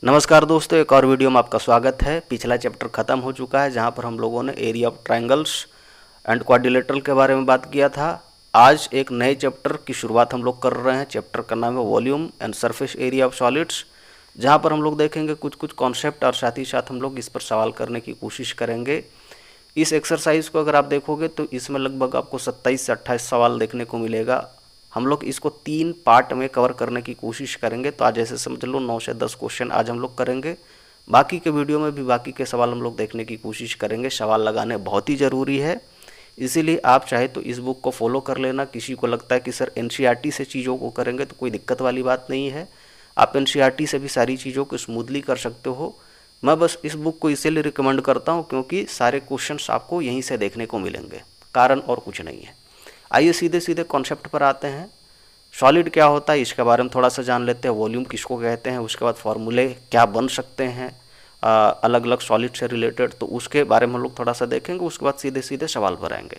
नमस्कार दोस्तों, एक और वीडियो में आपका स्वागत है। पिछला चैप्टर ख़त्म हो चुका है जहां पर हम लोगों ने area of triangles and quadrilateral के बारे में बात किया था। आज एक नए चैप्टर की शुरुआत हम लोग कर रहे हैं। चैप्टर का नाम है volume and surface area of solids, जहां पर हम लोग देखेंगे कुछ कॉन्सेप्ट और साथ ही साथ हम लोग इस पर सवाल करने की कोशिश करेंगे। इस एक्सरसाइज को अगर आप देखोगे तो इसमें लगभग आपको 27 से 28 सवाल देखने को मिलेगा। हम लोग इसको 3 पार्ट में कवर करने की कोशिश करेंगे। तो आज ऐसे समझ लो 9 से 10 क्वेश्चन आज हम लोग करेंगे। बाकी के वीडियो में भी बाकी के सवाल हम लोग देखने की कोशिश करेंगे। सवाल लगाने बहुत ही ज़रूरी है, इसीलिए आप चाहे तो इस बुक को फॉलो कर लेना। किसी को लगता है कि सर एनसीईआरटी से चीज़ों को करेंगे तो कोई दिक्कत वाली बात नहीं है, आप एनसीईआरटी से भी सारी चीज़ों को स्मूथली कर सकते हो। मैं बस इस बुक को इसीलिए रिकमेंड करता हूँ क्योंकि सारे क्वेश्चंस आपको यहीं से देखने को मिलेंगे, कारण और कुछ नहीं है। आइए सीधे सीधे कॉन्सेप्ट पर आते हैं। सॉलिड क्या होता है इसके बारे में थोड़ा सा जान लेते हैं। वॉल्यूम किसको कहते हैं, उसके बाद फॉर्मूले क्या बन सकते हैं अलग अलग सॉलिड से रिलेटेड, तो उसके बारे में हम लोग थोड़ा सा देखेंगे। उसके बाद सीधे सीधे सवाल पर आएंगे।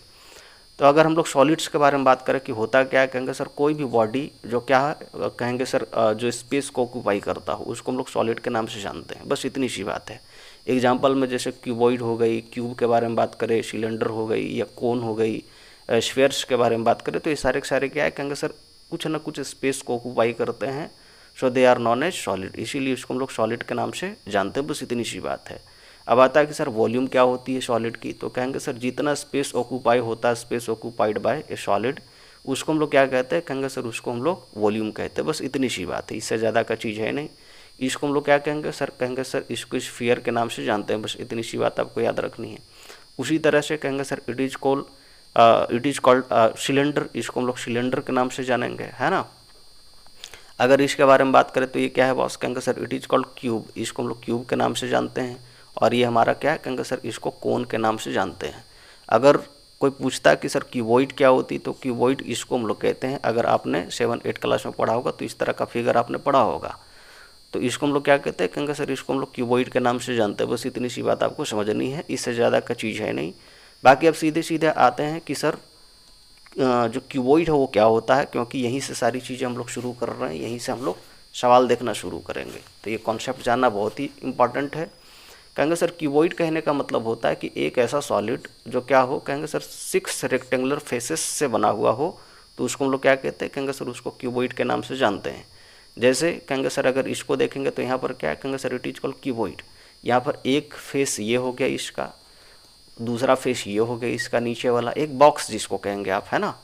तो अगर हम लोग सॉलिड्स के बारे में बात करें कि होता क्या है, कहेंगे सर कोई भी बॉडी जो क्या है, कहेंगे सर जो स्पेस को ऑक्यूपाई करता हो उसको हम लोग सॉलिड के नाम से जानते हैं। बस इतनी सी बात है। एग्जाम्पल में जैसे क्यूबॉइड हो गई, क्यूब के बारे में बात करें, सिलेंडर हो गई या कोन हो गई, स्फीयर्स के बारे में बात करें, तो ये सारे के सारे क्या है, कहेंगे सर कुछ ना कुछ स्पेस को ऑक्यूपाई करते हैं। So they are known as solid, इसीलिए इसको हम लोग सॉलिड के नाम से जानते हैं। बस इतनी सी बात है। अब आता है कि सर वॉल्यूम क्या होती है सॉलिड की, तो कहेंगे सर जितना स्पेस ऑक्यूपाई होता है, space occupied by A solid, उसको हम लोग क्या कहते हैं, कहेंगे सर उसको हम लोग वॉल्यूम कहते हैं। बस इतनी सी बात है, इससे ज़्यादा का चीज़ है नहीं। इसको हम लोग क्या कहेंगे सर, कहेंगे सर इसको स्फीयर के नाम से जानते हैं। बस इतनी सी बात आपको याद रखनी है। उसी तरह से कहेंगे sir it is called cylinder, इसको हम लोग सिलेंडर के नाम से जानेंगे, है ना। अगर इसके बारे में बात करें तो ये क्या है बॉस, कहेंगे sir it is called cube, इसको हम लोग क्यूब के नाम से जानते हैं। और ये हमारा क्या है, कहेंगे सर इसको कोन के नाम से जानते हैं। अगर कोई पूछता है कि सर क्यूबॉइड क्या होती, तो क्यूबॉइड इसको हम लोग कहते हैं। अगर आपने 7-8 क्लास में पढ़ा होगा तो इस तरह का फिगर आपने पढ़ा होगा, तो इसको हम लोग क्या कहते हैं, कहेंगे सर इसको हम लोग क्यूबॉइड के नाम से जानते हैं। बस इतनी सी बात आपको समझनी है, इससे ज़्यादा का चीज़ है नहीं। बाकी अब सीधे सीधे आते हैं कि सर जो क्यूबॉइड है वो क्या होता है, क्योंकि यहीं से सारी चीज़ें हम लोग शुरू कर रहे हैं, यहीं से हम लोग सवाल देखना शुरू करेंगे। तो ये कॉन्सेप्ट जानना बहुत ही इंपॉर्टेंट है। कहेंगे सर क्यूबॉइड कहने का मतलब होता है कि एक ऐसा सॉलिड जो क्या हो, कहेंगे सर 6 रेक्टेंगुलर फेसेस से बना हुआ हो, तो उसको हम लोग क्या कहते हैं, कहेंगे सर उसको क्यूबॉइड के नाम से जानते हैं। जैसे कहेंगे सर अगर इसको देखेंगे तो यहाँ पर क्या है, कहेंगे sir it is called cuboid. यहाँ पर एक फेस ये हो गया इसका, दूसरा फेस ये हो गया इसका, नीचे वाला एक बॉक्स जिसको कहेंगे आप, है ना।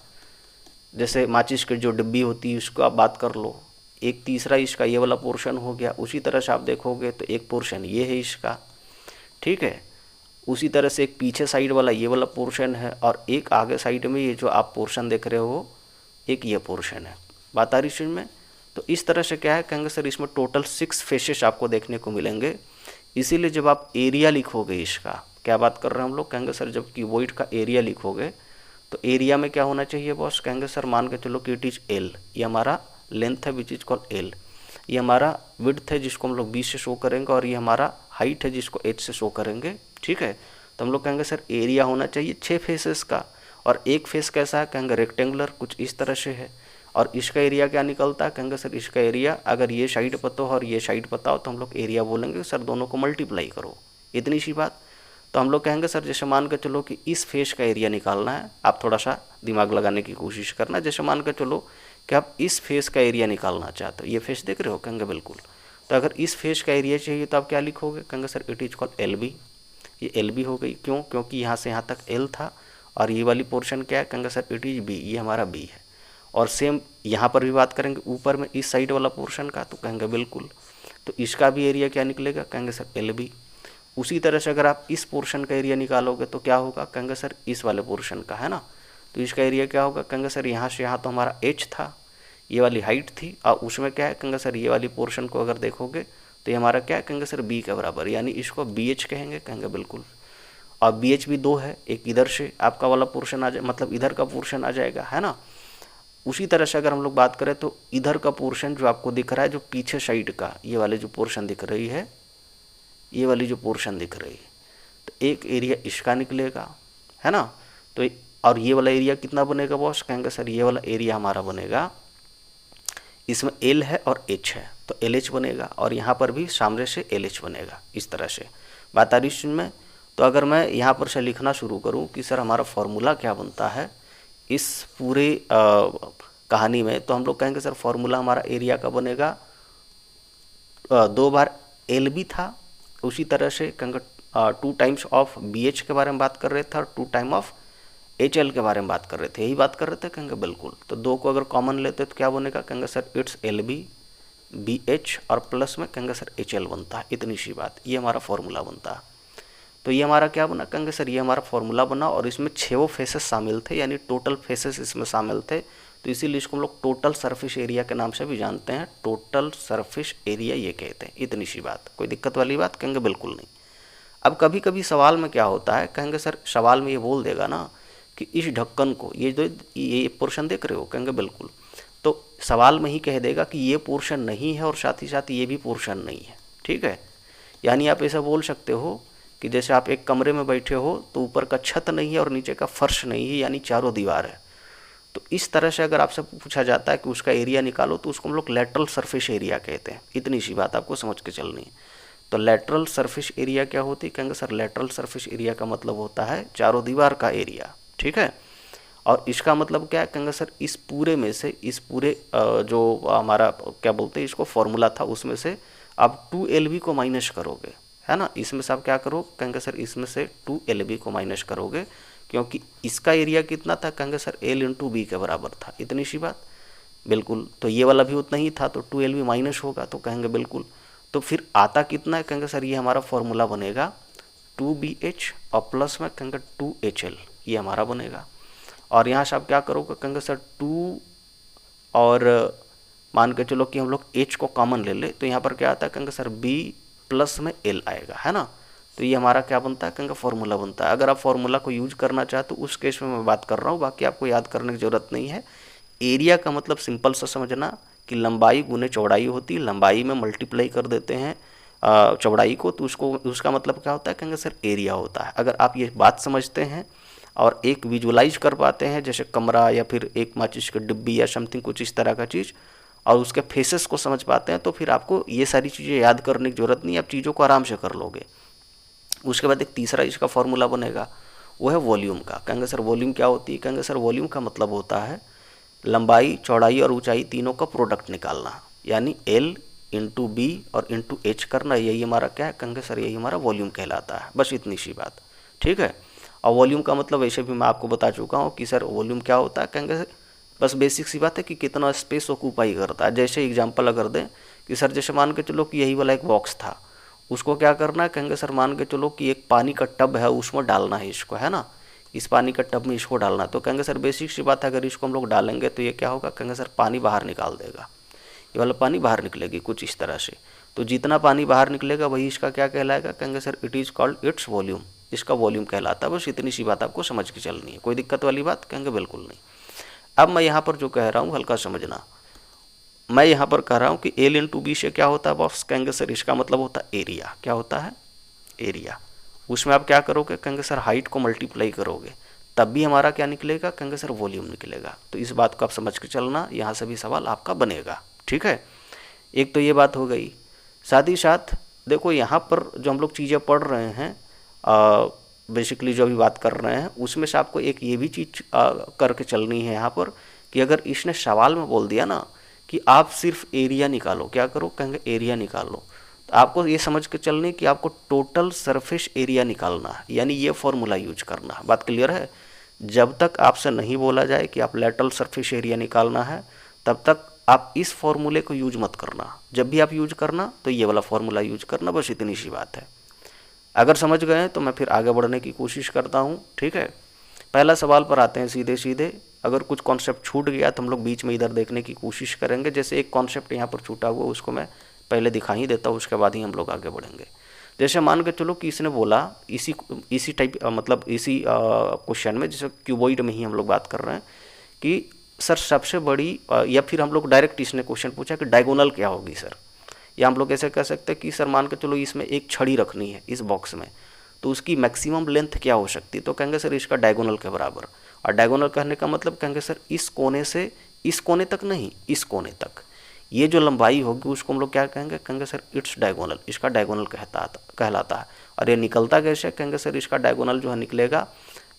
जैसे माचिस की जो डिब्बी होती है उसको आप बात कर लो, एक तीसरा इसका ये वाला पोर्शन हो गया। उसी तरह से आप देखोगे तो एक पोर्शन ये है इसका, ठीक है। उसी तरह से एक पीछे साइड वाला ये वाला पोर्शन है, और एक आगे साइड में ये जो आप पोर्शन देख रहे हो, एक ये पोर्शन है। बात आ रही चीज़ में। तो इस तरह से क्या है, कहेंगे सर इसमें टोटल 6 फेसेस आपको देखने को मिलेंगे। इसीलिए जब आप एरिया लिखोगे, इसका क्या बात कर रहे हैं हम लोग, कहेंगे सर जब क्यूबॉइड का एरिया लिखोगे तो एरिया में क्या होना चाहिए बॉस, कहेंगे सर मान के चलो कि इट इज़ एल, ये हमारा लेंथ है विच इज कॉल्ड एल, ये हमारा विड्थ है जिसको हम लोग बी से शो करेंगे, और ये हमारा हाइट है जिसको एच से शो करेंगे, ठीक है। तो हम लोग कहेंगे सर एरिया होना चाहिए 6 फेसेस का। और एक फेस कैसा है, कहेंगे रेक्टेंगुलर, कुछ इस तरह से है। और इसका एरिया क्या निकलता है, कहेंगे सर इसका एरिया अगर ये साइड पता हो और ये साइड पता हो तो हम लोग एरिया बोलेंगे सर दोनों को मल्टीप्लाई करो, इतनी सी बात। तो हम लोग कहेंगे सर जैसे मान के चलो कि इस फेस का एरिया निकालना है, आप थोड़ा सा दिमाग लगाने की कोशिश करना। जैसे मान के चलो कि आप इस फेस का एरिया निकालना चाहते हो, ये फेस देख रहे हो, कहेंगे बिल्कुल। तो अगर इस फेस का एरिया चाहिए तो आप क्या लिखोगे, कहेंगे sir it is called L B, ये एल बी हो गई। क्यों, क्योंकि यहाँ से यहाँ तक एल था, और ये वाली पोर्शन क्या है, कहेंगे सर इट इज बी, ये हमारा बी है। और सेम यहाँ पर भी बात करेंगे ऊपर में इस साइड वाला पोर्शन का, तो कहेंगे बिल्कुल। तो इसका भी एरिया क्या निकलेगा, कहेंगे सर एल बी। उसी तरह से अगर आप इस पोर्शन का एरिया निकालोगे तो क्या होगा, कहेंगे सर इस वाले पोर्शन का, है ना। तो इसका एरिया क्या होगा, कहेंगे सर यहाँ से यहाँ तो हमारा एच था, ये वाली हाइट थी, और उसमें क्या है, कहेंगे सर ये वाली पोर्शन को अगर देखोगे तो ये हमारा क्या है, कहेंगे सर बी के बराबर, यानी इसको बी एच कहेंगे, कहेंगे बिल्कुल। और बी एच भी 2 है, एक इधर से आपका वाला पोर्शन आ जाए, मतलब इधर का पोर्शन आ जाएगा, है ना। उसी तरह से अगर हम लोग बात करें तो इधर का पोर्शन जो आपको दिख रहा है, जो पीछे साइड का ये वाले जो पोर्शन दिख रही है, ये वाली जो पोर्शन दिख रही है, तो एक एरिया इसका निकलेगा, है ना। तो और ये वाला एरिया कितना बनेगा बॉस, कहेंगे सर ये वाला एरिया हमारा बनेगा इसमें एल है और एच है तो एल एच बनेगा, और यहाँ पर भी सामने से एल एच बनेगा। इस तरह से बात आ रही समझ में। तो अगर मैं यहाँ पर से लिखना शुरू करूँ कि सर हमारा फॉर्मूला क्या बनता है इस पूरे कहानी में, तो हम लोग कहेंगे सर फॉर्मूला हमारा एरिया का बनेगा 2 बार एल बी था, उसी तरह से कहेंगे 2 टाइम्स ऑफ बी एच के बारे में बात कर रहे थे और 2 टाइम ऑफ एच एल के बारे में बात कर रहे थे, यही बात कर रहे थे। कहेंगे बिल्कुल। तो 2 को अगर कॉमन लेते तो क्या बनेगा, कहेंगे sir it's L B B H और प्लस में कहेंगे सर एच एल बनता है। इतनी सी बात, ये हमारा फॉर्मूला बनता है। तो ये हमारा क्या बना, कहेंगे सर ये हमारा फॉर्मूला बना, और इसमें 6 फेसेस शामिल थे, यानी टोटल फेसेस इसमें शामिल थे। तो इसीलिए इसको हम लोग टोटल सरफेस एरिया के नाम से भी जानते हैं, टोटल सरफेस एरिया ये कहते हैं। इतनी सी बात, कोई दिक्कत वाली बात, कहेंगे बिल्कुल नहीं। अब कभी कभी सवाल में क्या होता है, कहेंगे सर सवाल में ये बोल देगा ना कि इस ढक्कन को, ये जो ये पोर्शन देख रहे हो, कहेंगे बिल्कुल। तो सवाल में ही कह देगा कि ये पोर्शन नहीं है और साथ ही साथ ये भी पोर्शन नहीं है, ठीक है। यानी आप ऐसा बोल सकते हो कि जैसे आप एक कमरे में बैठे हो तो ऊपर का छत नहीं है और नीचे का फर्श नहीं है, यानी चारों दीवार है। तो इस तरह से अगर आपसे पूछा जाता है कि उसका एरिया निकालो तो उसको हम लोग लेटरल सरफेस एरिया कहते हैं। इतनी सी बात आपको समझ के चलनी है। तो लेटरल सरफेस एरिया क्या होती है, कहेंगे सर लेटरल सरफेस एरिया का मतलब होता है चारों दीवार का एरिया, ठीक है। और इसका मतलब क्या है, कहेंगे सर इस पूरे में से, इस पूरे जो हमारा क्या बोलते हैं इसको फॉर्मूला था, उसमें से आप 2LB को माइनस करोगे, है ना। इसमें से आप क्या करो, कहेंगे सर इसमें से 2LB को माइनस करोगे, क्योंकि इसका एरिया कितना था, कहेंगे सर L इंटू बी के बराबर था। इतनी सी बात, बिल्कुल। तो ये वाला भी उतना ही था, तो 2LB माइनस होगा, तो कहेंगे बिल्कुल। तो फिर आता कितना है, कहेंगे सर ये हमारा फॉर्मूला बनेगा 2BH और प्लस में कहेंगे 2HL, ये हमारा बनेगा। और यहाँ से आप क्या करोगे, कहेंगे सर 2 और मान के चलो कि हम लोग H को कॉमन ले ले, तो यहाँ पर क्या आता है, कहेंगे सर B प्लस में L आएगा, है ना। तो ये हमारा क्या बनता है, कहेंगे फॉर्मूला बनता है। अगर आप फॉर्मूला को यूज करना चाहते तो उस केस में मैं बात कर रहा हूँ, बाकी आपको याद करने की ज़रूरत नहीं है। एरिया का मतलब सिंपल सा समझना कि लंबाई गुने चौड़ाई होती है, लंबाई में मल्टीप्लाई कर देते हैं चौड़ाई को, तो उसका मतलब क्या होता है, कहेंगे सर एरिया होता है। अगर आप ये बात समझते हैं और एक विजुलाइज कर पाते हैं, जैसे कमरा या फिर एक माचिस की डिब्बी या समथिंग कुछ इस तरह का चीज़, और उसके फेसेस को समझ पाते हैं, तो फिर आपको ये सारी चीज़ें याद करने की ज़रूरत नहीं, आप चीज़ों को आराम से कर लोगे। उसके बाद एक तीसरा इसका फॉर्मूला बनेगा, वो है वॉल्यूम का। कहेंगे सर वॉल्यूम क्या होती है, कहेंगे सर वॉल्यूम का मतलब होता है लंबाई चौड़ाई और ऊंचाई तीनों का प्रोडक्ट निकालना, यानी L इंटू बी और इंटू एच करना, यही हमारा क्या है, कहेंगे सर यही हमारा वॉल्यूम कहलाता है। बस इतनी सी बात, ठीक है। और वॉल्यूम का मतलब वैसे भी मैं आपको बता चुका हूँ कि सर वॉल्यूम क्या होता है, कहेंगे बस बेसिक सी बात है कि कितना स्पेस ऑक्यूपाई करता है। जैसे एग्जांपल अगर दें कि सर जैसे मान के चलो कि यही वाला एक बॉक्स था, उसको क्या करना है, कहेंगे सर मान के चलो कि एक पानी का टब है, उसमें डालना है इसको, है ना। इस पानी का टब में इसको डालना, तो कहेंगे सर बेसिक सी बात है, अगर इसको हम लोग डालेंगे तो ये क्या होगा, कहेंगे सर पानी बाहर निकाल देगा, ये वाला पानी बाहर निकलेगी कुछ इस तरह से। तो जितना पानी बाहर निकलेगा वही इसका क्या कहलाएगा, कहेंगे sir it is called its volume, इसका वॉल्यूम कहलाता है। बस इतनी सी बात आपको समझ के चलनी है, कोई दिक्कत वाली बात, कहेंगे बिल्कुल नहीं। अब मैं यहाँ पर जो कह रहा हूँ हल्का समझना, मैं यहाँ पर कह रहा हूँ कि L इंटू बी से क्या होता है बॉस, कहेंगे सर इसका मतलब होता है एरिया। क्या होता है, एरिया। उसमें आप क्या करोगे, कहेंगे सर हाइट को मल्टीप्लाई करोगे, तब भी हमारा क्या निकलेगा, कहेंगे सर वॉल्यूम निकलेगा। तो इस बात को आप समझ के चलना, यहाँ से भी सवाल आपका बनेगा, ठीक है। एक तो ये बात हो गई। साथ ही साथ देखो यहाँ पर जो हम लोग चीज़ें पढ़ रहे हैं, बेसिकली जो अभी बात कर रहे हैं, उसमें से आपको एक ये भी चीज़ करके चलनी है यहाँ पर कि अगर इसने सवाल में बोल दिया ना कि आप सिर्फ एरिया निकालो, क्या करो, कहेंगे एरिया निकालो, तो आपको ये समझ के चलनी कि आपको टोटल सरफेस एरिया निकालना है, यानी ये फॉर्मूला यूज करना है। बात क्लियर है। जब तक आपसे नहीं बोला जाए कि आप लेटरल सरफेस एरिया निकालना है, तब तक आप इस फॉर्मूले को यूज मत करना। जब भी आप यूज करना तो ये वाला फॉर्मूला यूज करना, बस इतनी सी बात है। अगर समझ गए तो मैं फिर आगे बढ़ने की कोशिश करता हूँ, ठीक है। पहला सवाल पर आते हैं सीधे सीधे। अगर कुछ कॉन्सेप्ट छूट गया तो हम लोग बीच में इधर देखने की कोशिश करेंगे। जैसे एक कॉन्सेप्ट यहाँ पर छूटा हुआ, उसको मैं पहले दिखा ही देता हूँ, उसके बाद ही हम लोग आगे बढ़ेंगे। जैसे मान के चलो कि इसने बोला इसी टाइप मतलब इसी क्वेश्चन में, जैसे क्यूबॉइड में ही हम लोग बात कर रहे हैं कि सर सबसे बड़ी या फिर हम लोग डायरेक्ट इसने क्वेश्चन पूछा कि डायगोनल क्या होगी सर, या हम लोग ऐसे कह सकते हैं कि सर मान के चलो इसमें एक छड़ी रखनी है इस बॉक्स में, तो उसकी मैक्सिमम लेंथ क्या हो सकती है, तो कहेंगे सर इसका डायगोनल के बराबर। और डायगोनल कहने का मतलब कहेंगे सर इस कोने से इस कोने तक नहीं, इस कोने तक, ये जो लंबाई होगी उसको हम लोग क्या कहेंगे, कहेंगे सर इट्स डायगोनल, इसका डायगोनल कहलाता है। और ये निकलता कैसे, कहेंगे सर इसका डायगोनल जो है निकलेगा,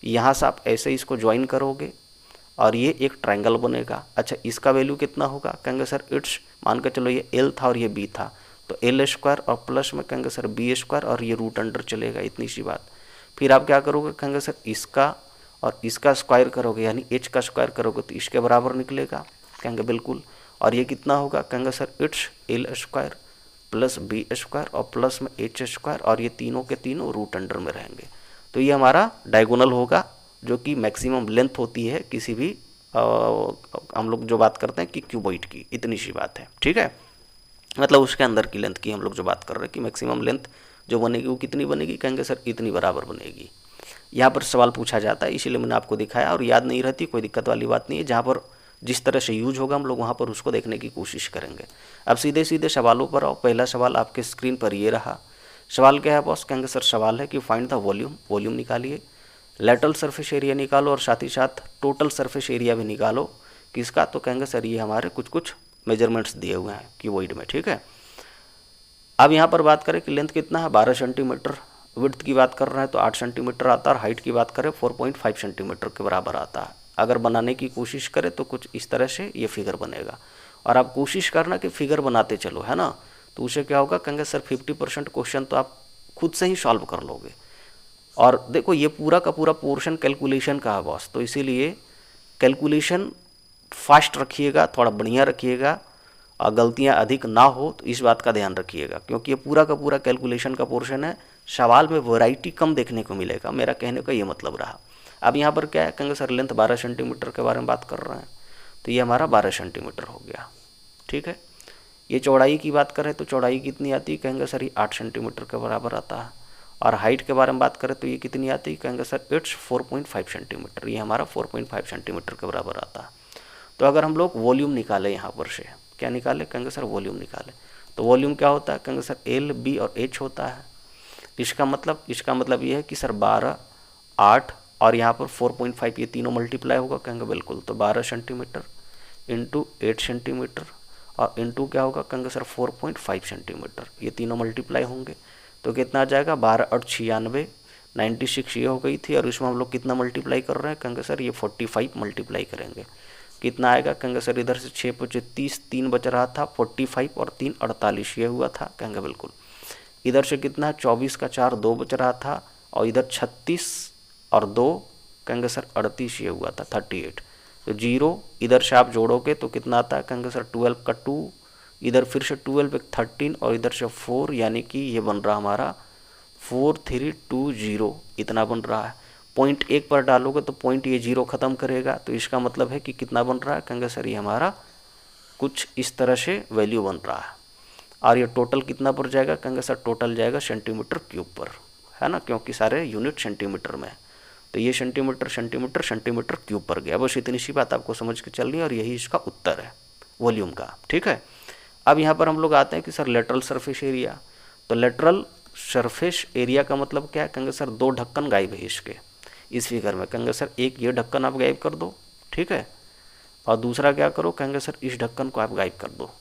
यहाँ से आप ऐसे इसको ज्वाइन करोगे और ये एक ट्रायंगल बनेगा। अच्छा इसका वैल्यू कितना होगा, कहेंगे सर इट्स, मान के चलो ये एल था और ये बी था, तो एल स्क्वायर और प्लस में कहेंगे सर बी स्क्वायर और ये रूट अंडर चलेगा, इतनी सी बात। फिर आप क्या करोगे, कहेंगे सर इसका और इसका स्क्वायर करोगे, यानी एच का स्क्वायर करोगे तो इसके बराबर निकलेगा, कहेंगे बिल्कुल। और ये कितना होगा, कहेंगे sir it's L square plus B square और प्लस में एच स्क्वायर, और ये तीनों के तीनों रूट अंडर में रहेंगे। तो ये हमारा डायगोनल होगा, जो कि मैक्सिमम लेंथ होती है किसी भी हम लोग जो बात करते हैं कि क्यूबॉइड की, इतनी सी बात है, ठीक है। मतलब उसके अंदर की लेंथ की हम लोग जो बात कर रहे हैं कि मैक्सिमम लेंथ जो बनेगी वो कितनी बनेगी, कहेंगे सर इतनी बराबर बनेगी। यहाँ पर सवाल पूछा जाता है, इसीलिए मैंने आपको दिखाया, और याद नहीं रहती कोई दिक्कत वाली बात नहीं है। जहाँ पर जिस तरह से यूज होगा हम लोग वहाँ पर उसको देखने की कोशिश करेंगे। अब सीधे सीधे सवालों पर आओ। पहला सवाल आपके स्क्रीन पर ये रहा। सवाल क्या है बॉस, कहेंगे सर सवाल है कि फाइंड द वॉल्यूम, वॉल्यूम निकालिए, लेटरल सरफेस एरिया निकालो और साथ ही साथ टोटल सरफेस एरिया भी निकालो। किसका, तो कहेंगे सर ये हमारे कुछ कुछ मेजरमेंट्स दिए हुए हैं क्यूबॉइड में, ठीक है। अब यहाँ पर बात करें कि लेंथ कितना है, 12 सेंटीमीटर, विड्थ की बात कर रहे हैं तो 8 सेंटीमीटर आता है, और हाइट की बात करें 4.5 सेंटीमीटर के बराबर आता है। अगर बनाने की कोशिश करें तो कुछ इस तरह से ये फिगर बनेगा, और आप कोशिश करना कि फिगर बनाते चलो, है ना। तो उसे क्या होगा, कहेंगे सर 50% क्वेश्चन तो आप खुद से ही सॉल्व कर लोगे। और देखो ये पूरा का पूरा पोर्शन कैलकुलेशन का है बॉस, तो इसीलिए कैलकुलेशन फास्ट रखिएगा, थोड़ा बढ़िया रखिएगा, और गलतियां अधिक ना हो तो इस बात का ध्यान रखिएगा, क्योंकि ये पूरा का पूरा कैलकुलेशन का पोर्शन है। सवाल में वैरायटी कम देखने को मिलेगा, मेरा कहने का ये मतलब रहा। अब यहाँ पर क्या है, कहेंगे सर लेंथ 12 सेंटीमीटर के बारे में बात कर रहे हैं, तो ये हमारा 12 सेंटीमीटर हो गया, ठीक है। ये चौड़ाई की बात करें तो चौड़ाई कितनी आती है, कहेंगे सर ये 8 सेंटीमीटर के बराबर आता है। और हाइट के बारे में बात करें तो ये कितनी आती है, कहेंगे सर इट्स 4.5 सेंटीमीटर, ये हमारा 4.5 सेंटीमीटर के बराबर आता है। तो अगर हम लोग वॉल्यूम निकालें, यहाँ पर से क्या निकाले, कहेंगे सर वॉल्यूम निकालें, तो वॉल्यूम क्या होता है, कहेंगे सर एल बी और एच होता है। इसका मतलब ये है कि सर 12, 8 और यहाँ पर 4.5 ये तीनों मल्टीप्लाई होगा, कहेंगे बिल्कुल। तो 12 सेंटीमीटर इंटू 8 सेंटीमीटर और इंटू क्या होगा, कहेंगे सर 4.5 सेंटीमीटर, ये तीनों मल्टीप्लाई होंगे तो कितना आ जाएगा, 12 और 96, 96 ये हो गई थी, और इसमें हम लोग कितना मल्टीप्लाई कर रहे हैं, कहेंगे सर ये 45 मल्टीप्लाई करेंगे, कितना आएगा, कहेंगे सर इधर से 6 × 5 = 30, 3 बच रहा था, 45 और 3 48 ये हुआ था, कहेंगे बिल्कुल। इधर से कितना है, 24 का 4 2 बच रहा था, और इधर 36 और 2 कहेंगे सर 38 ये हुआ था, 38। तो 0 इधर से आप जोड़ोगे तो कितना आता है, कहेंगे सर 12 का 2, इधर फिर से 12 एक 13 और इधर से 4, यानी कि ये बन रहा हमारा 4320, इतना बन रहा है। पॉइंट 1 पर डालोगे तो पॉइंट ये 0 ख़त्म करेगा, तो इसका मतलब है कि कितना बन रहा है, कहेंगे सर ये हमारा कुछ इस तरह से वैल्यू बन रहा है। और ये टोटल कितना पर जाएगा, कहेंगे सर टोटल जाएगा सेंटीमीटर क्यूब पर, है ना, क्योंकि सारे यूनिट सेंटीमीटर में, तो ये सेंटीमीटर सेंटीमीटर सेंटीमीटर क्यूब पर गया। बस इतनी सी बात आपको समझ के चलनी है, और यही इसका उत्तर है वॉल्यूम का, ठीक है। अब यहाँ पर हम लोग आते हैं कि सर लेटरल सरफेस एरिया। तो लेटरल सरफेस एरिया का मतलब क्या है, कहेंगे सर 2 ढक्कन गायब है इसके, इस फिगर में। कहेंगे सर एक ये ढक्कन आप गायब कर दो, ठीक है, और दूसरा क्या करो, कहेंगे सर इस ढक्कन को आप गायब कर दो।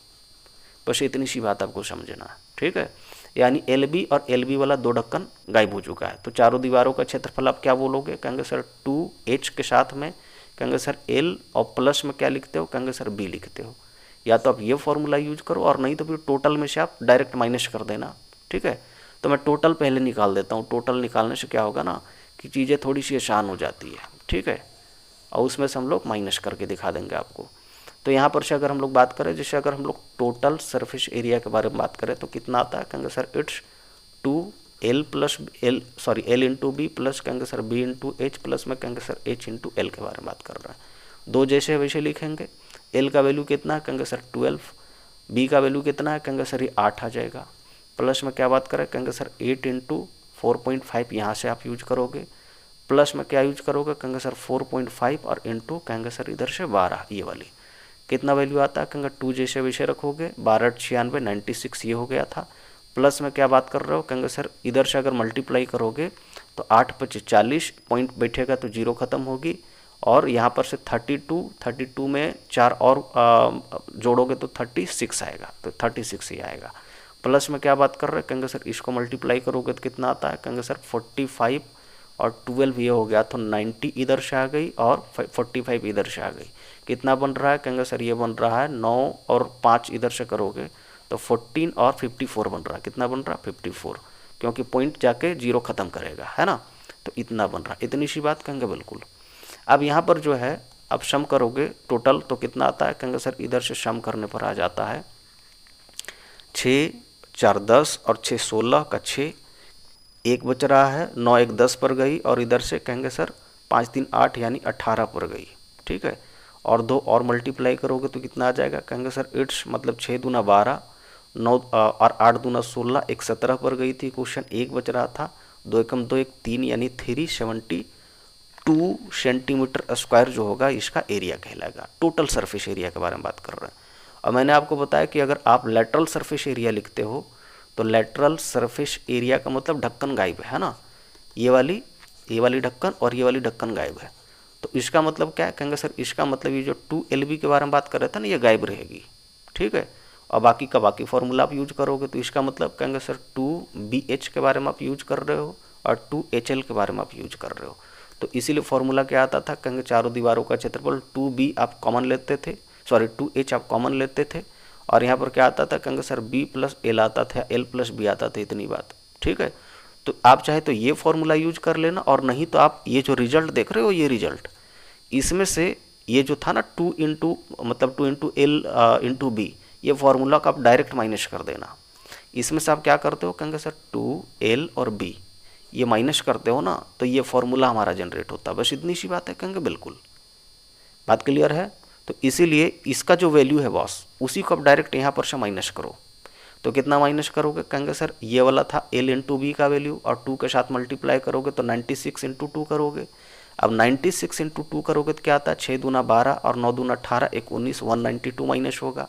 बस इतनी सी बात आपको समझना है, ठीक है। यानी एल बी और एल बी वाला 2 ढक्कन गायब हो चुका है। तो चारों दीवारों का क्षेत्रफल आप क्या बोलोगे, कहेंगे सर 2h के साथ में कहेंगे सर एल और प्लस में क्या लिखते हो, कहेंगे सर बी लिखते हो। या तो आप ये फॉर्मूला यूज करो, और नहीं तो फिर टोटल में से आप डायरेक्ट माइनस कर देना, ठीक है। तो मैं टोटल पहले निकाल देता हूँ। टोटल निकालने से क्या होगा ना कि चीज़ें थोड़ी सी आसान हो जाती है, ठीक है, और उसमें से हम लोग माइनस करके दिखा देंगे आपको। तो यहाँ पर से अगर हम लोग बात करें, जैसे अगर हम लोग टोटल सरफेस एरिया के बारे में बात करें तो कितना आता है, कहेंगे sir it's 2L into B plus कहेंगे sir B into H plus में कहेंगे सर H इंटू एल के बारे में बात कर रहे हैं। 2 जैसे वैसे लिखेंगे। L का वैल्यू कितना है, कहेंगे सर 12, B का वैल्यू कितना है, कहेंगे सर ये 8 आ जाएगा, प्लस में क्या बात करें, कहेंगे सर 8 इंटू 4.5 यहाँ से आप यूज करोगे, प्लस में क्या यूज करोगे, कहेंगे सर 4.5 और इंटू कहेंगे सर इधर से 12, ये वाली कितना वैल्यू आता है, कहेंगे 2 जैसे वैसे रखोगे, 12 96 96 ये हो गया था, प्लस में क्या बात कर रहे हो, कहेंगे सर इधर से अगर मल्टीप्लाई करोगे तो 8 × 5 = 40, पॉइंट बैठेगा तो 0 खत्म होगी, और यहाँ पर से 32 में 4 और जोड़ोगे तो 36 आएगा, तो 36 ही आएगा। प्लस में क्या बात कर रहे हैं, कहेंगे सर इसको मल्टीप्लाई करोगे तो कितना आता है, कहेंगे सर 45 और 12 ये हो गया तो 90 इधर से आ गई और 45 इधर से आ गई। कितना बन रहा है, कहेंगे सर ये बन रहा है 9 और 5 इधर से करोगे तो 14 और 54 बन रहा है। कितना बन रहा है, 54, क्योंकि पॉइंट जाके 0 ख़त्म करेगा, है ना। तो इतना बन रहा है, इतनी सी बात कहेंगे बिल्कुल। अब यहाँ पर जो है अब सम करोगे टोटल तो कितना आता है, कहेंगे सर इधर से सम करने पर आ जाता है 6 4 10 और 6 16 का 6, एक बच रहा है, 9 1 10 पर गई और इधर से कहेंगे सर 5 3 8 यानी 18 पर गई, ठीक है। और 2 और मल्टीप्लाई करोगे तो कितना आ जाएगा, कहेंगे सर इट्स मतलब 6 दूना 12, 9 और 8 दूना 16, एक 17 पर गई थी क्वेश्चन, एक बच रहा था, 2 एकम 2 1 3 यानी 372 सेंटीमीटर स्क्वायर जो होगा इसका एरिया कहलाएगा। टोटल सरफेस एरिया के बारे में बात कर रहे हैं। और मैंने आपको बताया कि अगर आप लेटरल सरफेस एरिया लिखते हो तो लेटरल सरफेस एरिया का मतलब ढक्कन गायब है ना, ये वाली ढक्कन और ये वाली ढक्कन गायब है। तो इसका मतलब क्या है, कहेंगे सर इसका मतलब ये जो 2LB के बारे में बात कर रहे थे ना, ये गायब रहेगी, ठीक है। और बाकी का बाकी फॉर्मूला आप यूज करोगे तो इसका मतलब कहेंगे सर 2BH के बारे में आप यूज कर रहे हो और 2HL के बारे में आप यूज कर रहे हो। तो इसीलिए फॉर्मूला क्या आता था, कहेंगे चारों दीवारों का क्षेत्रफल 2B आप कॉमन लेते थे, सॉरी 2H आप कॉमन लेते थे, और यहाँ पर क्या आता था, कहेंगे सर B + L आता था, L + B आता था, इतनी बात, ठीक है। तो आप चाहे तो ये फॉर्मूला यूज कर लेना, और नहीं तो आप ये जो रिजल्ट देख रहे हो ये रिजल्ट, इसमें से ये जो था ना 2 इंटू मतलब 2 इंटू L इंटू B, ये फॉर्मूला का आप डायरेक्ट माइनस कर देना। इसमें से आप क्या करते हो, कहेंगे सर 2L और B ये माइनस करते हो ना, तो ये फॉर्मूला हमारा जनरेट होता है। बस इतनी सी बात है, कहेंगे बिल्कुल। बात क्लियर है। तो इसीलिए इसका जो वैल्यू है बॉस, उसी को आप डायरेक्ट यहाँ पर से माइनस करो। तो कितना माइनस करोगे, कहेंगे सर ये वाला था L इंटू B का वैल्यू, और 2 के साथ मल्टीप्लाई करोगे तो 96 इंटू 2 करोगे। अब 96 इंटू 2 करोगे तो क्या आता है, 6 दूना 12 और 9 दूना 18, 1 19, 192 माइनस होगा।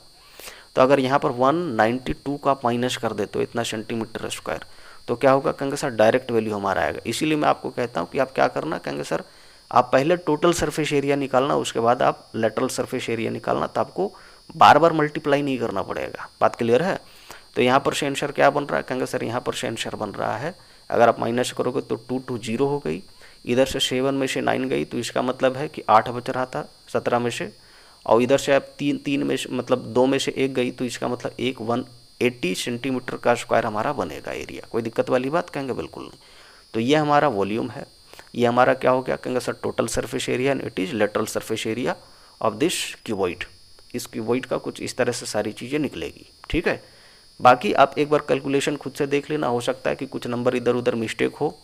तो अगर यहाँ पर 192 का आप माइनस कर देते हो इतना सेंटीमीटर स्क्वायर, तो क्या होगा, कहेंगे सर डायरेक्ट वैल्यू हमारा आएगा। इसीलिए मैं आपको कहता हूँ कि आप क्या करना, कहेंगे सर आप पहले टोटल सरफेस एरिया निकालना, उसके बाद आप लेटरल सरफेस एरिया निकालना, तो आपको बार बार मल्टीप्लाई नहीं करना पड़ेगा। बात क्लियर है। तो यहाँ पर से आंसर क्या बन रहा है, कहेंगे सर यहाँ पर से आंसर बन रहा है, अगर आप माइनस करोगे तो 2 2 0 हो गई, इधर से 7 में से 9 गई, तो इसका मतलब है कि 8 बच रहा था 17 में से, और इधर से आप 3 में से मतलब 2 में से 1 गई, तो इसका मतलब 180 सेंटीमीटर का स्क्वायर हमारा बनेगा एरिया। कोई दिक्कत वाली बात, कहेंगे बिल्कुल नहीं। तो ये हमारा वॉल्यूम है, ये हमारा क्या हो गया, कहेंगे sir total surface area and it is lateral surface area of this cuboid. इस क्यूबॉइड का कुछ इस तरह से सारी चीज़ें निकलेगी, ठीक है। बाकी आप एक बार कैलकुलेशन खुद से देख लेना, हो सकता है कि कुछ नंबर इधर उधर मिस्टेक हो,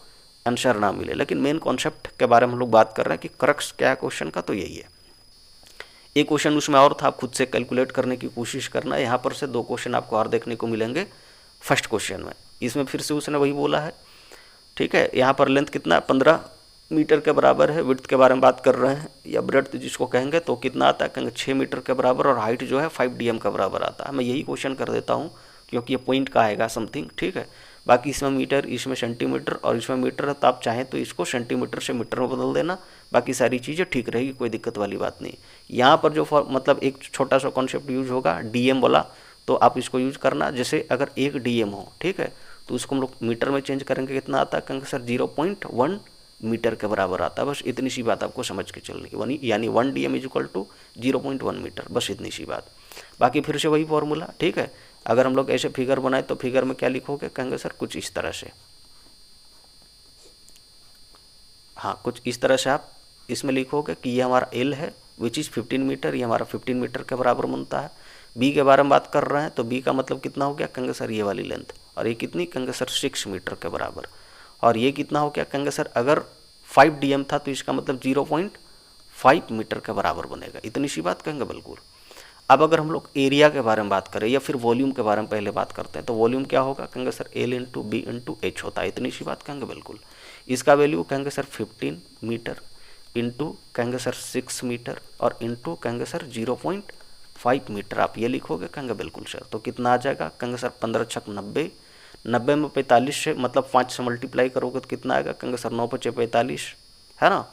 आंसर ना मिले, लेकिन मेन कॉन्सेप्ट के बारे में हम लोग बात कर रहे हैं कि क्रक्स क्या है क्वेश्चन का, तो यही है। एक क्वेश्चन उसमें और था, आप खुद से कैलकुलेट करने की कोशिश करना। यहाँ पर से 2 क्वेश्चन आपको और देखने को मिलेंगे फर्स्ट क्वेश्चन में। इसमें फिर से उसने वही बोला है, ठीक है। यहाँ पर लेंथ कितना 15 मीटर के बराबर है, विड्थ के बारे में बात कर रहे हैं, या ब्रेड्थ जिसको कहेंगे, तो कितना आता है, कहेंगे 6 मीटर के बराबर, और हाइट जो है 5 DM के बराबर आता है। मैं यही क्वेश्चन कर देता हूँ क्योंकि ये पॉइंट का आएगा समथिंग, ठीक है। बाकी इसमें मीटर, इसमें सेंटीमीटर और इसमें मीटर है, तो आप चाहें तो इसको सेंटीमीटर से मीटर में बदल देना, बाकी सारी चीज़ें ठीक रहेगी, कोई दिक्कत वाली बात नहीं। यहाँ पर जो मतलब एक छोटा सा कॉन्सेप्ट यूज होगा DM वाला, तो आप इसको यूज करना। जैसे अगर 1 DM हो, ठीक है, तो उसको हम लोग मीटर में चेंज करेंगे, कितना आता है, कहेंगे सर 0.1 मीटर के बराबर आता है। बस इतनी सी बात आपको समझ के चलनी, यानी 1 DM = 0.1 मीटर, बस इतनी सी बात। बाकी फिर से वही फॉर्मूला, ठीक है। अगर हम लोग ऐसे फिगर बनाए तो फिगर में क्या लिखोगे, कहेंगे सर कुछ इस तरह से, हाँ कुछ इस तरह से आप इसमें लिखोगे कि ये हमारा L है विच इज़ 15 मीटर, ये हमारा 15 मीटर के बराबर बनता है। B के बारे में बात कर रहे हैं, तो B का मतलब कितना हो गया, कहेंगे सर ये वाली लेंथ, और ये कितनी, कहेंगे सर 6 मीटर के बराबर। और ये कितना हो गया, कहेंगे सर अगर 5 DM था तो इसका मतलब 0.5 मीटर के बराबर बनेगा। इतनी सी बात, कहेंगे बिल्कुल। अब अगर हम लोग एरिया के बारे में बात करें या फिर वॉल्यूम के बारे में पहले बात करते हैं, तो वॉल्यूम क्या होगा, कहेंगे sir L into B into H होता है। इतनी सी बात, कहेंगे बिल्कुल। इसका वैल्यू कहेंगे सर 15 मीटर इंटू कहेंगे सर 6 मीटर और इंटू कहेंगे सर 0.5 मीटर, आप ये लिखोगे, कहेंगे बिल्कुल सर। तो कितना आ जाएगा, कहेंगे सर 15 छक 90, 90 में 45 से मतलब 5 से मल्टीप्लाई करोगे तो कितना आएगा, कहेंगे सर 9 × 5 = 45, है ना।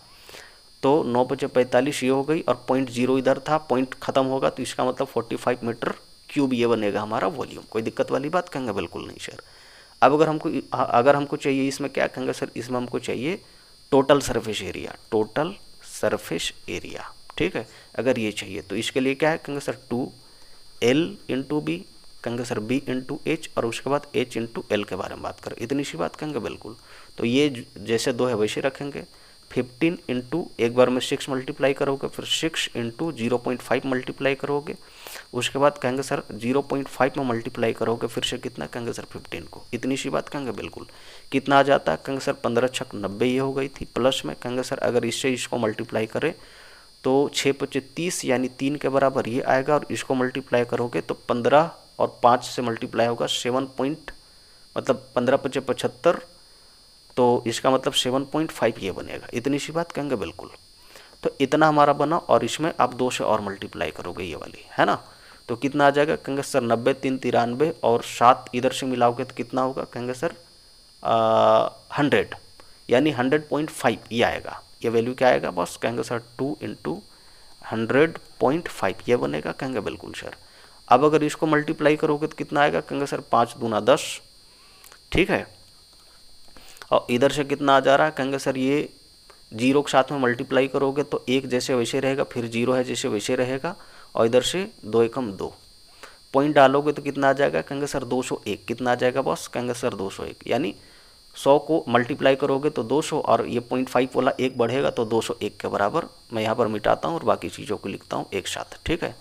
तो 9×45 ये हो गई, और 0.0 इधर था, पॉइंट खत्म होगा, तो इसका मतलब 45 मीटर क्यूब ये बनेगा हमारा वॉल्यूम। कोई दिक्कत वाली बात? कहेंगे बिल्कुल नहीं सर। अब अगर हमको चाहिए इसमें क्या कहेंगे सर, इसमें हमको चाहिए total surface area, total surface area, ठीक है। अगर ये चाहिए तो इसके लिए क्या है कहेंगे सर, 2L इंटू बी, कहेंगे सर B इंटू एच, और उसके बाद H इंटू एल के बारे में बात करें, इतनी सी बात कहेंगे बिल्कुल। तो ये जैसे दो है वैसे रखेंगे। 15 इंटू एक बार में 6 मल्टीप्लाई करोगे, फिर 6 इंटू 0.5 मल्टीप्लाई करोगे, उसके बाद कहेंगे सर 0.5 में मल्टीप्लाई करोगे, फिर से कितना कहेंगे सर 15 को, इतनी सी बात कहेंगे बिल्कुल। कितना आ जाता है कहेंगे सर 15 छक 90 ये हो गई थी, प्लस में कहेंगे सर अगर इससे इसको मल्टीप्लाई करें तो 6×5 30 यानी 3 के बराबर ये आएगा, और इसको मल्टीप्लाई करोगे तो 15 और 5 से मल्टीप्लाई होगा 7 मतलब 15×5 75, तो इसका मतलब 7.5 ये बनेगा, इतनी सी बात कहेंगे बिल्कुल। तो इतना हमारा बना, और इसमें आप 2 से और मल्टीप्लाई करोगे ये वाली, है ना। तो कितना आ जाएगा कहेंगे सर 90 3 93, और 7 इधर से मिलाओगे तो कितना होगा कहेंगे सर 100, यानी 100.5 ये आएगा। ये वैल्यू क्या आएगा बस कहेंगे सर 2 इंटू 100.5 ये बनेगा, कहेंगे बिल्कुल सर। अब अगर इसको मल्टीप्लाई करोगे तो कितना आएगा कहेंगे सर 5 दूना 10, ठीक है। और इधर से कितना आ जा रहा है कहेंगे सर ये 0 के साथ में मल्टीप्लाई करोगे तो 1 जैसे वैसे रहेगा, फिर 0 है जैसे वैसे रहेगा, और इधर से 2 एकम 2 पॉइंट डालोगे तो कितना आ जाएगा कहेंगे सर 201, कितना आ जाएगा बॉस कहेंगे सर 201, यानी 100 को मल्टीप्लाई करोगे तो 200, और ये 0.5 वाला 1 बढ़ेगा तो 201 के बराबर। मैं यहाँ पर मिटाता हूँ और बाकी चीज़ों को लिखता हूँ एक साथ, ठीक है।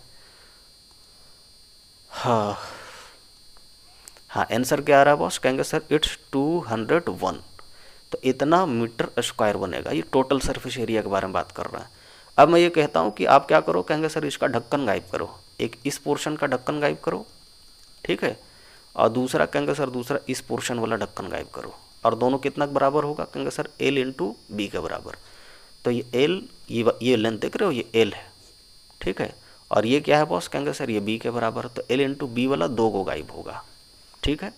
हाँ हाँ, आंसर क्या आ रहा है बॉस कहेंगे सर इट्स 201, तो इतना मीटर स्क्वायर बनेगा। ये टोटल सरफेस एरिया के बारे में बात कर रहा है। अब मैं ये कहता हूँ कि आप क्या करो कहेंगे सर इसका ढक्कन गायब करो, एक इस पोर्शन का ढक्कन गायब करो, ठीक है, और दूसरा कहेंगे सर दूसरा इस पोर्शन वाला ढक्कन गायब करो, और दोनों कितना के बराबर होगा कहेंगे सर L इंटू बी के बराबर। तो ये L ये लेंथ देख रहे हो, ये L है, ठीक है, और ये क्या है बॉस कहेंगे सर ये B के बराबर, तो L इंटू बी वाला 2 को गायब होगा, ठीक है।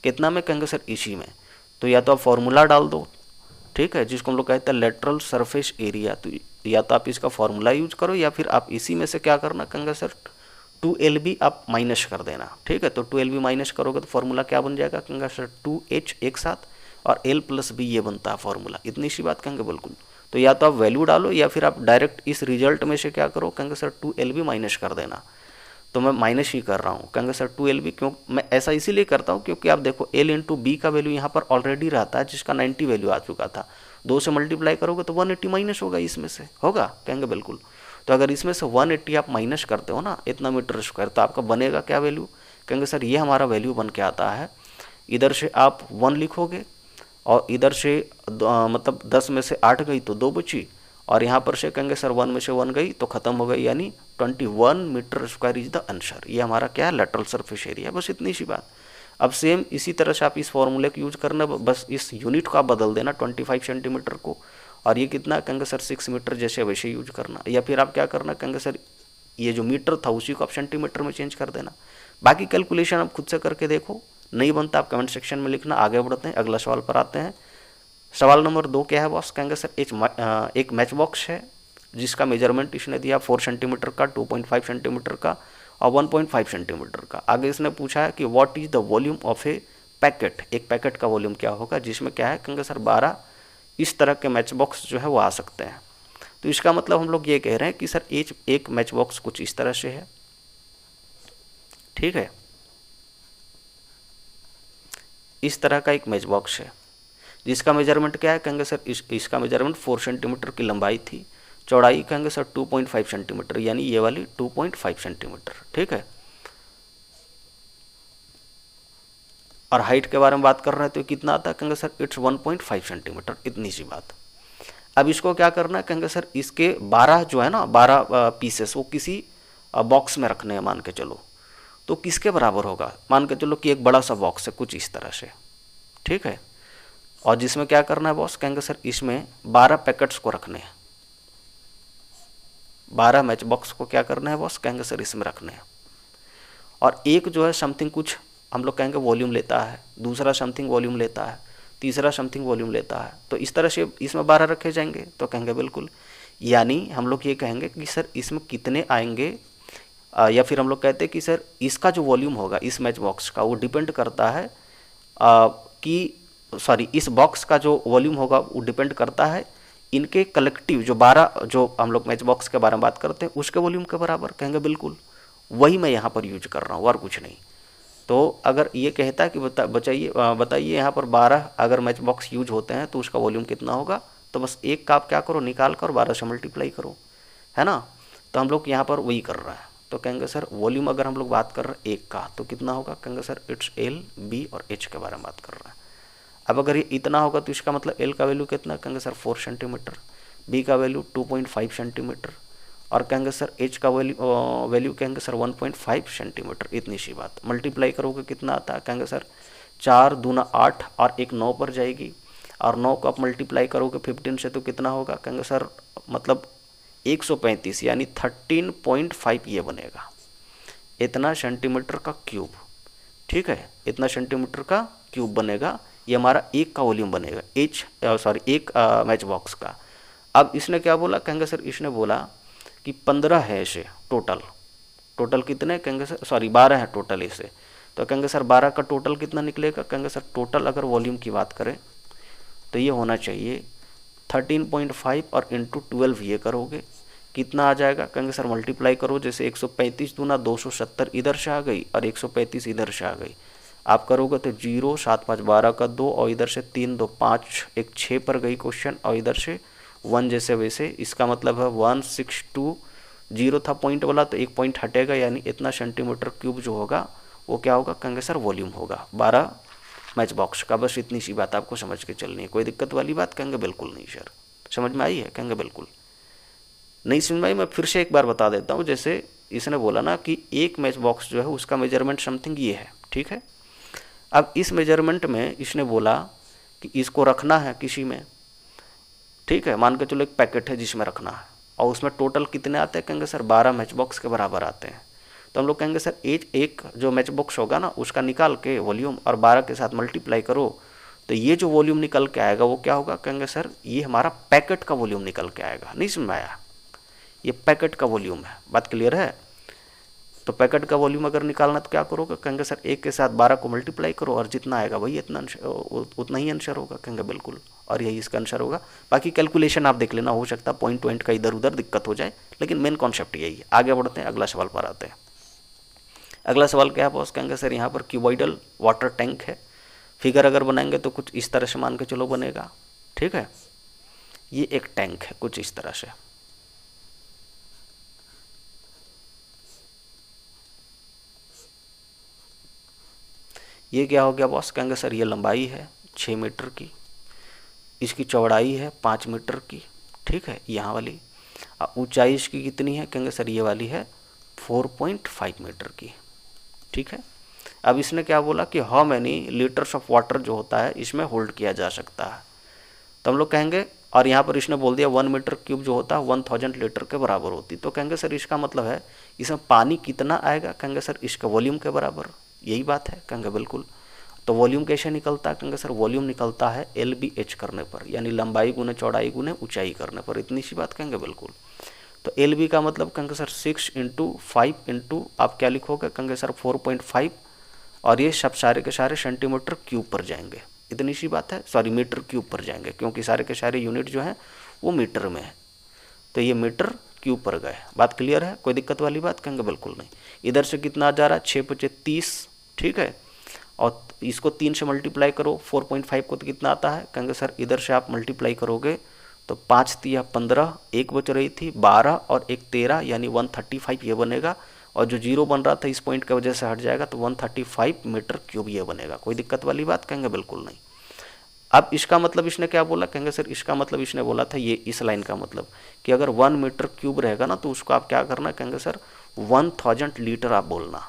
कितना में कहेंगे सर इसी में, तो या तो आप फॉर्मूला डाल दो, ठीक है, जिसको हम लोग कहते हैं लेटरल सरफेस एरिया, तो या तो आप इसका फॉर्मूला यूज करो, या फिर आप इसी में से क्या करना कहेंगे सर 2LB आप माइनस कर देना, ठीक है। तो 2LB माइनस करोगे तो फॉर्मूला क्या बन जाएगा कहेंगे सर 2H एक साथ, और L प्लस B ये बनता है फॉर्मूला, इतनी सी बात कहेंगे बिल्कुल। तो या तो आप वैल्यू डालो, या फिर आप डायरेक्ट इस रिजल्ट में से क्या करो कहेंगे सर 2LB माइनस कर देना। तो मैं माइनस ही कर रहा हूँ कहेंगे सर 2LB, क्यों मैं ऐसा इसीलिए करता हूँ क्योंकि आप देखो L इंटू बी का वैल्यू यहाँ पर ऑलरेडी रहता है, जिसका 90 वैल्यू आ चुका था, 2 से मल्टीप्लाई करोगे तो 180 माइनस होगा, इसमें से होगा कहेंगे बिल्कुल। तो अगर इसमें से 180 आप माइनस करते हो ना इतना मीटर स्क्वायर, तो आपका बनेगा क्या वैल्यू कहेंगे सर ये हमारा वैल्यू बन के आता है, इधर से आप 1 लिखोगे, और इधर से मतलब 10 में से 8 गई तो 2 बची, और यहाँ पर से कहेंगे सर 1 में से 1 गई तो ख़त्म हो गई, यानी 21 metre square is the answer. ये हमारा क्या है लेटरल सरफेस एरिया, बस इतनी सी बात। अब सेम इसी तरह से आप इस फॉर्मूले को यूज करना, बस इस यूनिट को आप बदल देना 25 सेंटीमीटर को, और ये कितना कहेंगे सर 6 मीटर जैसे वैसे यूज करना, या फिर आप क्या करना कहेंगे सर ये जो मीटर था उसी को आप सेंटीमीटर में चेंज कर देना। बाकी कैलकुलेशन आप खुद से करके देखो, नहीं बनता आप कमेंट सेक्शन में लिखना। आगे बढ़ते हैं, अगला सवाल पर आते हैं। सवाल नंबर 2 क्या है बॉस कहेंगे सर एक मैच बॉक्स है जिसका मेजरमेंट इसने दिया 4 सेंटीमीटर का, 2.5 सेंटीमीटर का और 1.5 सेंटीमीटर का। आगे इसने पूछा है कि what is the volume of A packet, एक पैकेट का वॉल्यूम क्या होगा, जिसमें क्या है कहेंगे सर 12 इस तरह के मैच बॉक्स जो है वो आ सकते हैं। तो इसका मतलब हम लोग ये कह रहे हैं कि सर एक मैच बॉक्स कुछ इस तरह से है, ठीक है, इस तरह का एक मैच बॉक्स है जिसका मेजरमेंट क्या है कहेंगे सर इसका मेजरमेंट 4 सेंटीमीटर की लंबाई थी, चौड़ाई कहेंगे सर 2.5 सेंटीमीटर, यानी ये वाली 2.5 सेंटीमीटर, ठीक है, और हाइट के बारे में बात कर रहे हैं तो कितना आता है कहेंगे सर इट्स 1.5 सेंटीमीटर, इतनी सी बात। अब इसको क्या करना है कहेंगे सर इसके 12 जो है ना 12 पीसेस वो किसी बॉक्स में रखने हैं, मान के चलो, तो किसके बराबर होगा, मान के चलो कि एक बड़ा सा बॉक्स है कुछ इस तरह से, ठीक है, और जिसमें क्या करना है बॉस कहेंगे सर इसमें 12 पैकेट्स को रखने हैं, 12 मैच बॉक्स को क्या करना है बॉस कहेंगे सर इसमें रखने हैं, और एक जो है समथिंग कुछ हम लोग कहेंगे वॉल्यूम लेता है, दूसरा समथिंग वॉल्यूम लेता है, तीसरा समथिंग वॉल्यूम लेता है, तो इस तरह से इसमें 12 रखे जाएंगे। तो कहेंगे बिल्कुल यानी हम लोग ये कहेंगे कि सर इसमें कितने आएंगे, या फिर हम लोग कहते हैं कि सर इसका जो वॉल्यूम होगा इस मैच बॉक्स का वो डिपेंड करता है कि सॉरी इस बॉक्स का जो वॉल्यूम होगा वो डिपेंड करता है इनके कलेक्टिव जो 12 जो हम लोग मैच बॉक्स के बारे में बात करते हैं उसके वॉल्यूम के बराबर। कहेंगे बिल्कुल, वही मैं यहाँ पर यूज कर रहा हूँ और कुछ नहीं। तो अगर ये कहता है कि बताइए यहाँ पर 12 अगर मैच बॉक्स यूज होते हैं तो उसका वॉल्यूम कितना होगा, तो बस एक का आप क्या करो, निकाल कर 12 से मल्टीप्लाई करो, है ना। तो हम लोग यहाँ पर वही कर रहे हैं। तो कहेंगे सर वॉल्यूम अगर हम लोग बात कर रहे हैं एक का तो कितना होगा, कहेंगे सर इट्स एल बी और एच के बारे में बात कर रहे हैं। अब अगर ये इतना होगा तो इसका मतलब एल का वैल्यू कितना, कहेंगे सर 4 सेंटीमीटर, बी का वैल्यू 2.5 सेंटीमीटर और कहेंगे सर एच का वैल्यू कहेंगे सर 1.5 सेंटीमीटर। इतनी सी बात। मल्टीप्लाई करोगे कितना आता है, कहेंगे सर 4 दूना 8 और एक 9 पर जाएगी और 9 को आप मल्टीप्लाई करोगे 15 से तो कितना होगा, कहेंगे सर मतलब 135 यानी 13.5 ये बनेगा, इतना सेंटीमीटर का क्यूब। ठीक है, इतना सेंटीमीटर का क्यूब बनेगा, ये हमारा एक का वॉल्यूम बनेगा एक मैच बॉक्स का। अब इसने क्या बोला, कहेंगे सर इसने बोला कि 15 है इसे टोटल कितने, कहेंगे सर सॉरी 12 है टोटल इसे। तो कहेंगे सर 12 का टोटल कितना निकलेगा, कहेंगे सर टोटल अगर वॉल्यूम की बात करें तो ये होना चाहिए 13.5 और इंटू 12 ये करोगे कितना आ जाएगा, कहेंगे सर मल्टीप्लाई करो, जैसे 135 दूना 270 इधर से आ गई और 135 इधर से आ गई, आप करोगे तो 0 7 5 12 का 2 और इधर से 3 2 5 1 6 पर गई क्वेश्चन और इधर से 1 जैसे वैसे। इसका मतलब है 162 0 था पॉइंट वाला तो एक पॉइंट हटेगा, यानी इतना सेंटीमीटर क्यूब जो होगा वो क्या होगा, कहेंगे सर वॉल्यूम होगा 12 मैच बॉक्स का। बस इतनी सी बात आपको समझ के चलनी है, कोई दिक्कत वाली बात, कहेंगे बिल्कुल नहीं सर। समझ में आई है, कहेंगे बिल्कुल नहीं समझ में आई। मैं फिर से एक बार बता देता हूँ, जैसे इसने बोला ना कि एक मैच बॉक्स जो है उसका मेजरमेंट समथिंग ये है, ठीक है। अब इस मेजरमेंट में इसने बोला कि इसको रखना है किसी में, ठीक है, मान के चलो एक पैकेट है जिसमें रखना है और उसमें टोटल कितने आते हैं, कहेंगे सर 12 मैच बॉक्स के बराबर आते हैं। तो हम लोग कहेंगे सर एक जो मैच बॉक्स होगा ना उसका निकाल के वॉल्यूम और 12 के साथ मल्टीप्लाई करो तो ये जो वॉल्यूम निकल के आएगा वो क्या होगा, कहेंगे सर ये हमारा पैकेट का वॉल्यूम निकल के आएगा। नहीं समझ में आया, ये पैकेट का वॉल्यूम है, बात क्लियर है। तो पैकेट का वॉल्यूम अगर निकालना तो क्या करोगे, कहेंगे सर एक के साथ 12 को मल्टीप्लाई करो और जितना आएगा वही उतना ही आंसर होगा, कहेंगे बिल्कुल, और यही इसका आंसर होगा। बाकी कैलकुलेशन आप देख लेना, हो सकता है पॉइंट का इधर उधर दिक्कत हो जाए, लेकिन मेन कॉन्सेप्ट यही है। आगे बढ़ते हैं, अगला सवाल पर आते हैं। अगला सवाल क्या है बॉस, कहेंगे सर यहाँ पर क्यूबॉइडल वाटर टैंक है, फिगर अगर बनाएंगे तो कुछ इस तरह से मान के चलो बनेगा, ठीक है। ये एक टैंक है कुछ इस तरह से, ये क्या हो गया बॉस, कहेंगे सर ये लंबाई है 6 मीटर की, इसकी चौड़ाई है 5 मीटर की, ठीक है यहाँ वाली, ऊंचाई इसकी कितनी है, कहेंगे सर ये वाली है 4.5 मीटर की, ठीक है। अब इसने क्या बोला कि how many litres of water जो होता है इसमें होल्ड किया जा सकता है। तो हम लोग कहेंगे, और यहाँ पर इसने बोल दिया 1 मीटर क्यूब जो होता है 1000 लीटर के बराबर होती, तो कहेंगे सर इसका मतलब है इसमें पानी कितना आएगा, कहेंगे सर इसका वॉल्यूम के बराबर, यही बात है, कहेंगे बिल्कुल। तो वॉल्यूम कैसे निकलता है, कहेंगे सर वॉल्यूम निकलता है LBH करने पर, यानी लंबाई गुने चौड़ाई गुने ऊंचाई करने पर, इतनी सी बात, कहेंगे बिल्कुल। तो LB का मतलब कहेंगे सर 6 × 5 × आप क्या लिखोगे, कहेंगे सर 4.5 और ये सब सारे के सारे सेंटीमीटर क्यूब पर जाएंगे, इतनी सी बात है, सॉरी मीटर क्यूब पर जाएंगे क्योंकि सारे के सारे यूनिट जो हैं वो मीटर में है, तो ये मीटर क्यूब पर गए। बात क्लियर है, कोई दिक्कत वाली बात, कहेंगे बिल्कुल नहीं। इधर से कितना जा रहा है 6 × 5 = 30, ठीक है, और इसको 3 से मल्टीप्लाई करो, 4.5 को तो कितना आता है, कहेंगे सर इधर से आप मल्टीप्लाई करोगे तो 5 × 15, एक बच रही थी 12 और एक 13 यानी 135 ये बनेगा, और जो जीरो बन रहा था इस पॉइंट की वजह से हट जाएगा तो 135 मीटर क्यूब ये बनेगा। कोई दिक्कत वाली बात, कहेंगे बिल्कुल नहीं। अब इसका मतलब इसने क्या बोला, कहेंगे सर इसका मतलब इसने बोला था ये इस लाइन का मतलब कि अगर 1 मीटर क्यूब रहेगा ना तो उसको आप क्या करना, कहेंगे सर 1000 लीटर आप बोलना।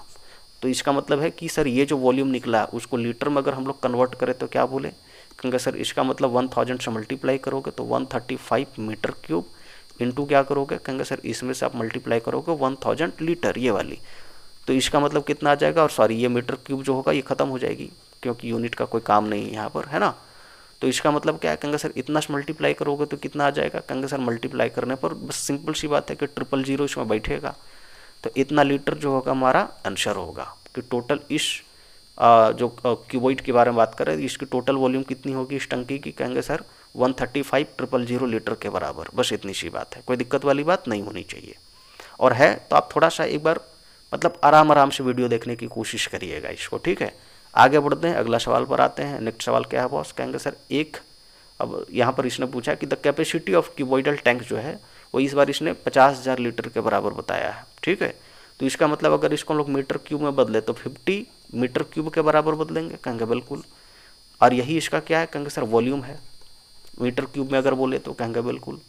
तो इसका मतलब है कि सर ये जो वॉल्यूम निकला उसको लीटर में अगर हम लोग कन्वर्ट करें तो क्या बोले, कहेंगे सर इसका मतलब 1000 से मल्टीप्लाई करोगे तो 135 मीटर क्यूब इंटू क्या करोगे, कहेंगे सर इसमें से आप मल्टीप्लाई करोगे 1000 लीटर ये वाली, तो इसका मतलब कितना आ जाएगा, और सॉरी ये मीटर क्यूब जो होगा ये खत्म हो जाएगी क्योंकि यूनिट का कोई काम नहीं है यहाँ पर, है ना। तो इसका मतलब क्या है, कहेंगे सर इतना से मल्टीप्लाई करोगे तो कितना आ जाएगा, कहेंगे सर मल्टीप्लाई करने पर बस सिंपल सी बात है कि 000 इसमें बैठेगा, तो इतना लीटर जो होगा हमारा आंसर होगा कि टोटल इस जो क्यूबॉइड के बारे में बात कर रहे हैं, इसकी टोटल वॉल्यूम कितनी होगी इस टंकी की, कहेंगे सर 135,000 लीटर के बराबर। बस इतनी सी बात है, कोई दिक्कत वाली बात नहीं होनी चाहिए। और है तो आप थोड़ा सा एक बार मतलब आराम से वीडियो देखने की कोशिश करिएगा इसको, ठीक है। आगे बढ़ते हैं, अगला सवाल पर आते हैं। नेक्स्ट सवाल क्या है बॉस, कहेंगे सर अब यहाँ पर इसने पूछा कि the capacity of cuboidal tank जो है वो इस बार इसने 50,000 लीटर के बराबर बताया है, ठीक है। तो इसका मतलब अगर इसको हम लोग मीटर क्यूब में बदले तो 50 मीटर क्यूब के बराबर बदलेंगे, कहेंगे बिल्कुल। और यही इसका क्या है, कहेंगे सर वॉल्यूम है मीटर क्यूब में अगर बोले तो, कहेंगे बिल्कुल।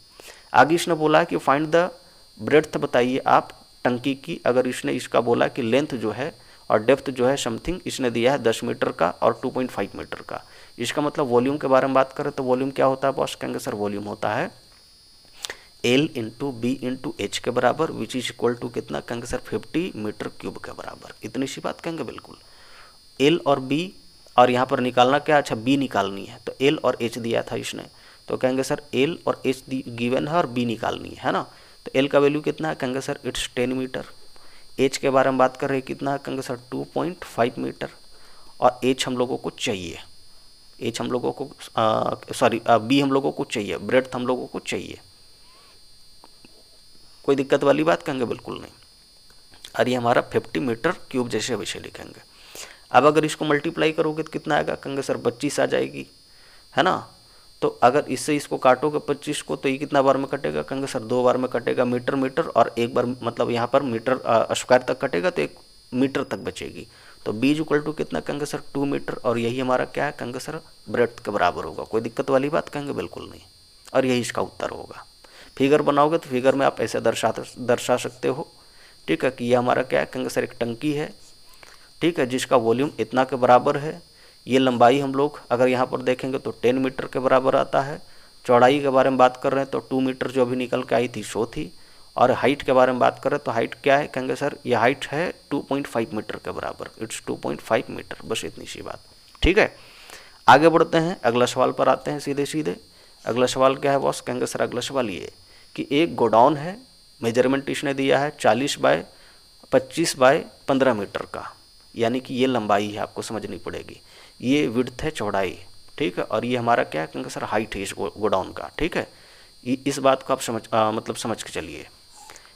आगे इसने बोला कि फाइंड द ब्रेड्थ बताइए आप टंकी की। अगर इसने इसका बोला कि लेंथ जो है और डेप्थ जो है समथिंग इसने दिया है 10 मीटर का और 2.5 मीटर का। इसका मतलब वॉल्यूम के बारे में बात करें तो वॉल्यूम क्या होता है बॉस, कहेंगे सर वॉल्यूम होता है L into B into H के बराबर, विच इज इक्वल टू कितना, कहेंगे सर 50 मीटर क्यूब के बराबर। इतनी सी बात कहेंगे बिल्कुल। L और B और यहाँ पर निकालना क्या, अच्छा B निकालनी है, तो L और H दिया था इसने, तो कहेंगे सर L और H गिवन है और B निकालनी है ना। तो L का वैल्यू कितना है, कहेंगे सर इट्स 10 मीटर। H के बारे में बात कर रहे हैं कितना है, कहेंगे सर 2.5 मीटर। और H हम लोगों को चाहिए, H हम लोगों को B हम लोगों को चाहिए, ब्रेड्थ हम लोगों को चाहिए। कोई दिक्कत वाली बात, कहेंगे बिल्कुल नहीं। और ये हमारा 50 मीटर क्यूब जैसे वैसे लिखेंगे। अब अगर इसको मल्टीप्लाई करोगे तो कितना आएगा, कहेंगे सर 25 आ जाएगी, है ना। तो अगर इससे इसको काटोगे 25 को तो ये कितना बार में कटेगा, कहेंगे सर 2 बार में कटेगा, मीटर मीटर, और एक बार मतलब यहाँ पर मीटर स्क्वायर तक कटेगा तो 1 मीटर तक बचेगी। तो B इक्वल टू कितना, कहेंगे सर 2 मीटर, और यही हमारा क्या है, कहेंगे सर ब्रेड्थ के बराबर होगा। कोई दिक्कत वाली बात, कहेंगे बिल्कुल नहीं। और यही इसका उत्तर होगा। फिगर बनाओगे तो फिगर में आप ऐसे दर्शा सकते हो, ठीक है, कि ये हमारा क्या है, कहेंगे सर एक टंकी है, ठीक है, जिसका वॉल्यूम इतना के बराबर है। ये लंबाई हम लोग अगर यहाँ पर देखेंगे तो 10 मीटर के बराबर आता है। चौड़ाई के बारे में बात कर रहे हैं तो 2 मीटर जो अभी निकल के आई थी सो थी। और हाइट के बारे में बात करें तो हाइट क्या है, कहेंगे सर ये हाइट है 2.5 मीटर के बराबर, इट्स 2.5 मीटर। बस इतनी सी बात, ठीक है। आगे बढ़ते हैं, अगला सवाल पर आते हैं सीधे। अगला सवाल क्या है बॉस, कहेंगे सर अगला सवाल ये कि एक गोडाउन है, मेजरमेंट इसने दिया है 40 बाय 25 बाय 15 मीटर का, यानी कि ये लंबाई है, आपको समझनी पड़ेगी। ये विड्थ है, चौड़ाई, ठीक है, और ये हमारा क्या है, कहेंगे सर हाइट है इस गोडाउन का, ठीक है। इस बात को आप समझ के चलिए।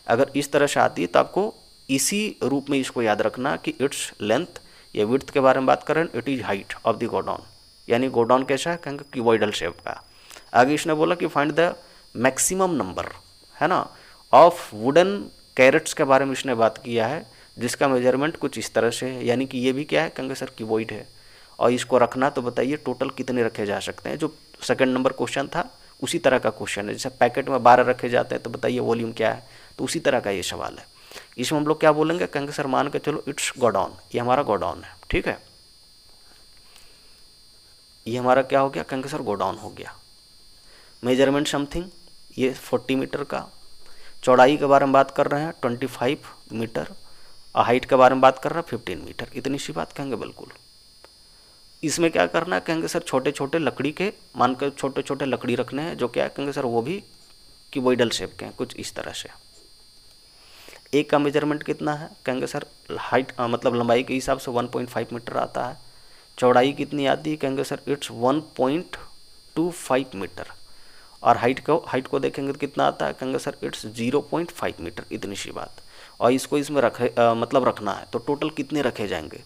अगर इस तरह से आती है तो आपको इसी रूप में इसको याद रखना कि इट्स लेंथ या विड्थ के बारे में बात करें, it is height of the godown, यानी गोडाउन कैसा है, कहेंगे क्यूबॉइडल शेप का। आगे इसने बोला कि फाइंड द मैक्सिमम नंबर, है ना, ऑफ वुडन कैरेट्स के बारे में इसने बात किया है, जिसका मेजरमेंट कुछ इस तरह से है, यानी कि ये भी क्या है, कहेंगे सर क्यूबॉइड है। और इसको रखना तो बताइए टोटल कितने रखे जा सकते हैं। जो सेकंड नंबर क्वेश्चन था उसी तरह का क्वेश्चन है, जैसे पैकेट में 12 रखे जाते हैं तो बताइए वॉल्यूम क्या है, तो उसी तरह का ये सवाल है। इसमें हम लोग क्या बोलेंगे, कहेंगे सर मान के चलो इट्स गोडाउन, ये हमारा गोडाउन है, ठीक है, ये हमारा क्या हो गया, कहेंगे सर गोडाउन हो गया। मेजरमेंट समथिंग ये 40 मीटर का, चौड़ाई के बारे में बात कर रहे हैं 25 मीटर, और हाइट के बारे में बात कर रहे हैं 15 मीटर। इतनी सी बात, कहेंगे बिल्कुल। इसमें क्या करना है, कहेंगे सर छोटे छोटे लकड़ी के, मानकर छोटे छोटे लकड़ी रखने हैं, जो क्या है, कहेंगे सर वो भी क्यूबॉइडल शेप के हैं, कुछ इस तरह से। एक का मेजरमेंट कितना है, कहेंगे सर हाइट मतलब लंबाई के हिसाब से 1.5 मीटर आता है। चौड़ाई कितनी आती है, कहेंगे सर इट्स 1.25 मीटर। और हाइट को देखेंगे तो कितना आता है, कहेंगे सर इट्स 0.5 मीटर। इतनी सी बात। और इसको इसमें रखना है तो टोटल कितने रखे जाएंगे,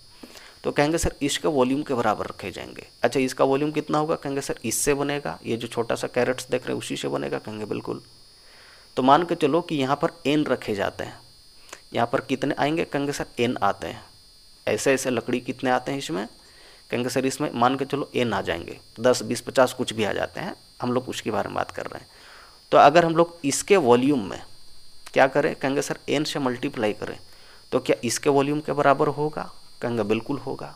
तो कहेंगे सर इसका वॉल्यूम के बराबर रखे जाएंगे। अच्छा इसका वॉल्यूम कितना होगा, कहेंगे सर इससे बनेगा, ये जो छोटा सा कैरेट्स देख रहे हैं उसी से बनेगा, कहेंगे बिल्कुल। तो मान के चलो कि यहाँ पर n रखे जाते हैं, यहाँ पर कितने आएंगे, कहेंगे सर n आते हैं। ऐसे ऐसे लकड़ी कितने आते हैं इसमें, कहेंगे सर इसमें मान के चलो n आ जाएंगे, 10 20 50 कुछ भी आ जाते हैं, हम लोग उसके बारे में बात कर रहे हैं। तो अगर हम लोग इसके वॉल्यूम में क्या करें, कहेंगे सर n से मल्टीप्लाई करें तो क्या इसके वॉल्यूम के बराबर होगा, कहेंगे बिल्कुल होगा।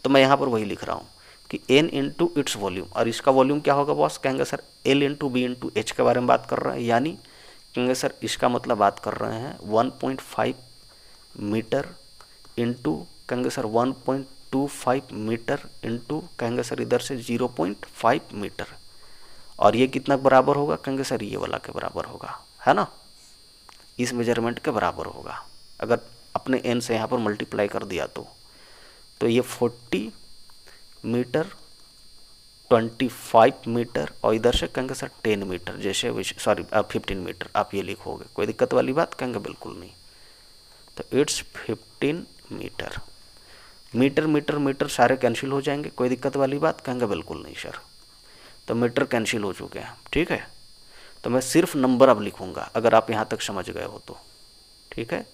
तो मैं यहाँ पर वही लिख रहा हूँ कि n इंटू इट्स वॉल्यूम, और इसका वॉल्यूम क्या होगा बॉस, कहेंगे sir L into B into H के बारे में बात कर रहे हैं, यानी कहेंगे सर इसका मतलब बात कर रहे हैं 1.5 मीटर इंटू कहेंगे सर 0.25 मीटर इंटू कहेंगे सर इधर से 0.5 मीटर, और ये कितना बराबर होगा कहेंगे सर ये वाला के बराबर होगा, है ना, इस मेजरमेंट के बराबर होगा। अगर अपने एन से यहाँ पर मल्टीप्लाई कर दिया तो ये 40 मीटर, 25 मीटर और इधर से कहेंगे सर 10 मीटर, जैसे 15 मीटर आप ये लिखोगे, कोई दिक्कत वाली बात कहेंगे बिल्कुल नहीं। तो इट्स 15 मीटर। मीटर मीटर मीटर सारे कैंसिल हो जाएंगे, कोई दिक्कत वाली बात कहेंगे बिल्कुल नहीं सर। तो मीटर कैंसिल हो चुके हैं, ठीक है। तो मैं सिर्फ नंबर अब लिखूंगा, अगर आप यहाँ तक समझ गए हो तो, ठीक है।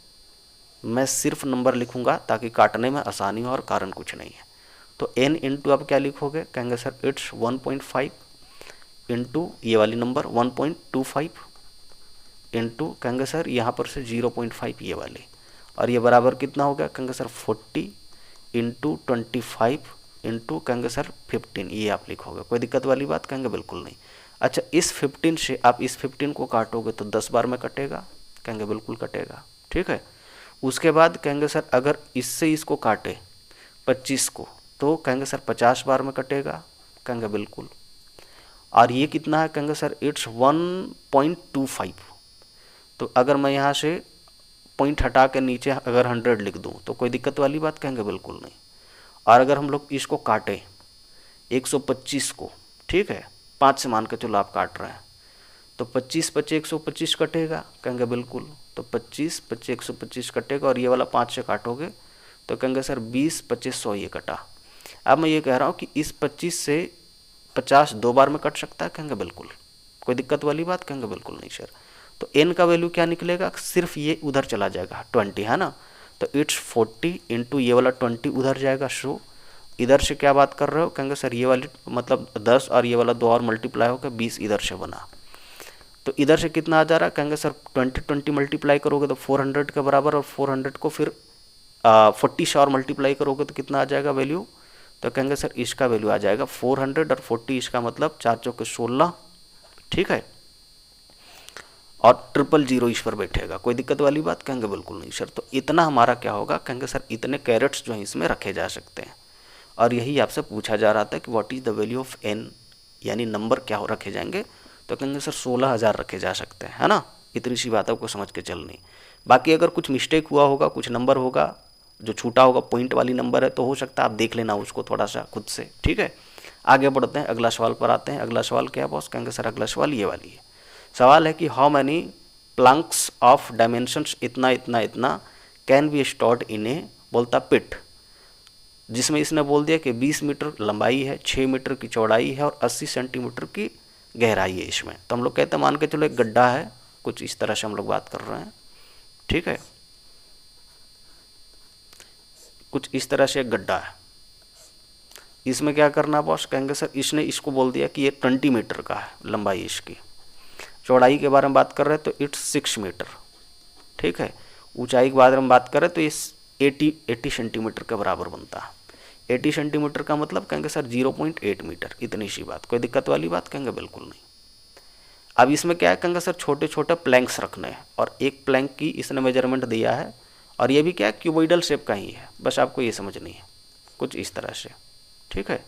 मैं सिर्फ नंबर लिखूंगा ताकि काटने में आसानी हो और कारण कुछ नहीं है। तो n इंटू आप क्या लिखोगे कहेंगे सर इट्स 1.5 इंटू ये वाली नंबर 1.25 इंटू कहेंगे सर यहाँ पर से 0.5 ये वाली, और ये बराबर कितना हो गया कहेंगे सर 40 इंटू 25 इंटू कहेंगे सर 15, ये आप लिखोगे, कोई दिक्कत वाली बात कहेंगे बिल्कुल नहीं। अच्छा, इस 15 से आप इस 15 को काटोगे तो 10 बार में कटेगा, कहेंगे बिल्कुल कटेगा, ठीक है। उसके बाद कहेंगे सर अगर इससे इसको काटे 25 को तो कहेंगे सर 50 बार में कटेगा, कहेंगे बिल्कुल। और ये कितना है कहेंगे सर इट्स 1.25। तो अगर मैं यहाँ से पॉइंट हटा के नीचे अगर 100 लिख दूँ तो कोई दिक्कत वाली बात कहेंगे बिल्कुल नहीं। और अगर हम लोग इसको काटें 125 को, ठीक है, 5 से मान के चलो आप काट रहे हैं, तो 25 25 125 कटेगा, कहेंगे बिल्कुल। तो 25 25 125 कटेगा, और ये वाला 5 से काटोगे तो कहेंगे सर 20 25 100 ये कटा। अब मैं ये कह रहा हूँ कि इस 25 से 50 2 बार में कट सकता है, कहेंगे बिल्कुल, कोई दिक्कत वाली बात कहेंगे बिल्कुल नहीं सर। तो n का वैल्यू क्या निकलेगा, सिर्फ ये उधर चला जाएगा 20, है ना। तो इट्स 40 इंटू ये वाला 20 उधर जाएगा, शो इधर से क्या बात कर रहे हो कहेंगे सर ये वाली मतलब 10 और ये वाला 2 और मल्टीप्लाई होकर 20 इधर से बना। तो इधर से कितना आ जा रहा है कहेंगे सर 20 मल्टीप्लाई करोगे तो 400 के बराबर, और 400 को फिर 40 से और मल्टीप्लाई करोगे तो कितना आ जाएगा वैल्यू, तो कहेंगे सर इसका वैल्यू आ जाएगा 400 और 40, इसका मतलब 4 चौके 16, ठीक है। और 000 इस पर बैठेगा, कोई दिक्कत वाली बात कहेंगे बिल्कुल नहीं सर। तो इतना हमारा क्या होगा कहेंगे सर इतने कैरेट्स जो हैं इसमें रखे जा सकते हैं। और यही आपसे पूछा जा रहा था कि what is the value of n, यानी नंबर क्या हो रखे जाएंगे, तो कहेंगे सर 16,000 रखे जा सकते हैं, है ना। इतनी सी बात आपको समझ के चलनी। बाकी अगर कुछ मिस्टेक हुआ होगा, कुछ नंबर होगा जो छूटा होगा, पॉइंट वाली नंबर है, तो हो सकता है आप देख लेना उसको थोड़ा सा खुद से, ठीक है। आगे बढ़ते हैं, अगला सवाल पर आते हैं। अगला सवाल क्या है बॉस, कहेंगे सर अगला सवाल ये वाली है। सवाल है कि हाउ मैनी प्लंक्स ऑफ डायमेंशंस इतना इतना इतना कैन बी स्टोर्ड इन ए बोलता पिट, जिसमें इसने बोल दिया कि 20 मीटर लंबाई है, 6 मीटर की चौड़ाई है और 80 सेंटीमीटर की गहराई है इसमें। तो हम लोग कहते हैं मान के चलो एक गड्ढा है, कुछ इस तरह से हम लोग बात कर रहे हैं, ठीक है, कुछ इस तरह से एक गड्ढा है। इसमें क्या करना बॉस, कहेंगे सर इसने इसको बोल दिया कि ये 20 मीटर का है लंबाई इसकी, चौड़ाई के बारे में बात कर रहे हैं तो इट्स 6 मीटर, ठीक है। ऊंचाई के बारे में बात करें तो ये 80 सेंटीमीटर के बराबर बनता है। 80 सेंटीमीटर का मतलब कहेंगे सर 0.8 मीटर, इतनी सी बात, कोई दिक्कत वाली बात कहेंगे बिल्कुल नहीं। अब इसमें क्या है कहेंगे सर छोटे छोटे प्लैंक्स रखने हैं, और एक प्लैंक की इसने मेजरमेंट दिया है, और ये भी क्या है क्यूबॉइडल शेप का ही है, बस आपको ये समझनी है, कुछ इस तरह से, ठीक है।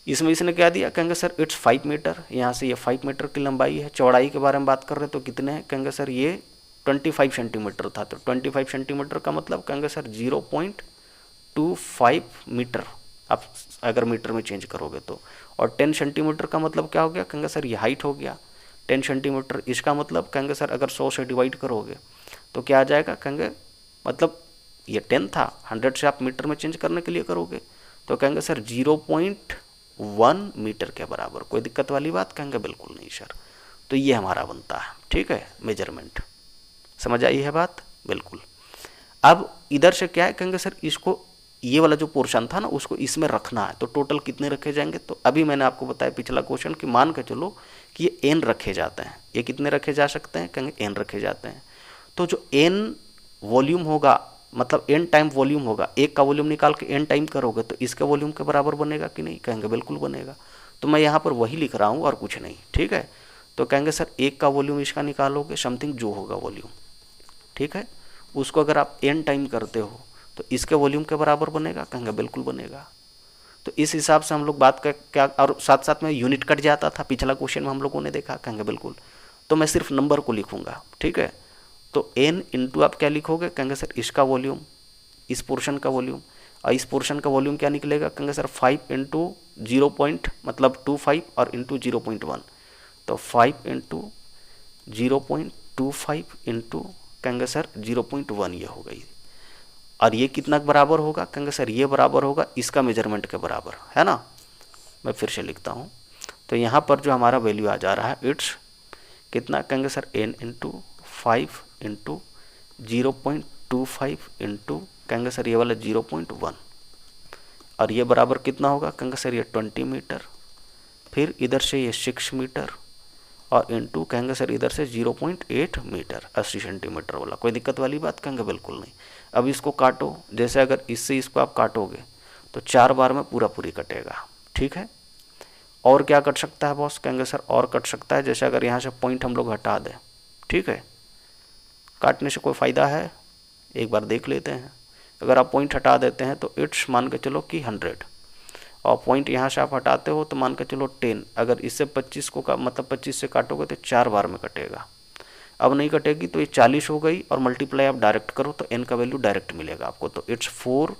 इसमें इसने क्या दिया कहेंगे सर इट्स 5 मीटर, यहाँ से ये 5 मीटर की लंबाई है। चौड़ाई के बारे में बात कर रहे हैं तो कितने हैं, कहेंगे सर ये 25 सेंटीमीटर था, तो 25 सेंटीमीटर का मतलब कहेंगे सर 0.25 मीटर, आप अगर मीटर में चेंज करोगे तो। और 10 सेंटीमीटर का मतलब क्या हो गया कहेंगे सर ये हाइट हो गया 10 सेंटीमीटर। इसका मतलब कहेंगे सर अगर 100 से डिवाइड करोगे तो क्या आ जाएगा, कहेंगे मतलब ये 10 था, 100 से आप मीटर में चेंज करने के लिए करोगे तो कहेंगे सर 0.1 मीटर के बराबर, कोई दिक्कत वाली बात कहेंगे बिल्कुल नहीं सर। तो ये हमारा बनता है, ठीक है, मेजरमेंट। समझ आई है बात, बिल्कुल। अब इधर से क्या है कहेंगे सर इसको ये वाला जो पोर्शन था ना उसको इसमें रखना है, तो टोटल कितने रखे जाएंगे, तो अभी मैंने आपको बताया पिछला क्वेश्चन कि मान के चलो कि ये n रखे जाते हैं, ये कितने रखे जा सकते हैं, कहेंगे n रखे जाते हैं। तो जो n वॉल्यूम होगा मतलब n टाइम वॉल्यूम होगा, एक का वॉल्यूम निकाल के n टाइम करोगे तो इसके वॉल्यूम के बराबर बनेगा कि नहीं, कहेंगे बिल्कुल बनेगा। तो मैं यहाँ पर वही लिख रहा हूँ और कुछ नहीं, ठीक है। तो कहेंगे सर एक का वॉल्यूम इसका निकालोगे समथिंग जो होगा वॉल्यूम, ठीक है, उसको अगर आप n टाइम करते हो तो इसके वॉल्यूम के बराबर बनेगा, कहेंगे बिल्कुल बनेगा। तो इस हिसाब से हम लोग बात का क्या, और साथ साथ में यूनिट कट जाता था, पिछला क्वेश्चन में हम लोगों ने देखा, कहेंगे बिल्कुल। तो मैं सिर्फ नंबर को लिखूंगा, ठीक है। तो n इंटू आप क्या लिखोगे, कहेंगे सर इसका वॉल्यूम, इस पोर्शन का वॉल्यूम, और इस पोर्शन का वॉल्यूम क्या निकलेगा, कहेंगे सर 5 इंटू 0.25 और इंटू 0.1, तो 5 इंटू 0.25 इंटू कहेंगे सर 0.1 ये हो गई। और ये कितना बराबर होगा, कहेंगे सर ये बराबर होगा इसका मेजरमेंट के बराबर, है ना। मैं फिर से लिखता हूँ, तो यहाँ पर जो हमारा वैल्यू आ जा रहा है इट्स कितना, कहेंगे sir n into 5 into 0.25 into कहेंगे सर ये वाला 0.1, और ये बराबर कितना होगा, कहेंगे सर ये 20 मीटर, फिर इधर से ये 6 मीटर, और इंटू कहेंगे सर इधर से 0.8 मीटर, 80 सेंटीमीटर वाला। कोई दिक्कत वाली बात, कहेंगे बिल्कुल नहीं। अब इसको काटो, जैसे अगर इससे इसको आप काटोगे तो 4 बार में पूरा पूरी कटेगा, ठीक है। और क्या कट सकता है बॉस, कहेंगे सर और कट सकता है, जैसे अगर यहाँ से पॉइंट हम लोग हटा दें, ठीक है। काटने से कोई फ़ायदा है, एक बार देख लेते हैं। अगर आप पॉइंट हटा देते हैं तो इट्स मान के चलो कि 100, और पॉइंट यहाँ से आप हटाते हो तो मान के चलो 10। अगर इससे 25 को का मतलब 25 से काटोगे तो 4 बार में कटेगा। अब नहीं कटेगी तो ये 40 हो गई, और मल्टीप्लाई आप डायरेक्ट करो तो n का वैल्यू डायरेक्ट मिलेगा आपको। तो इट्स 4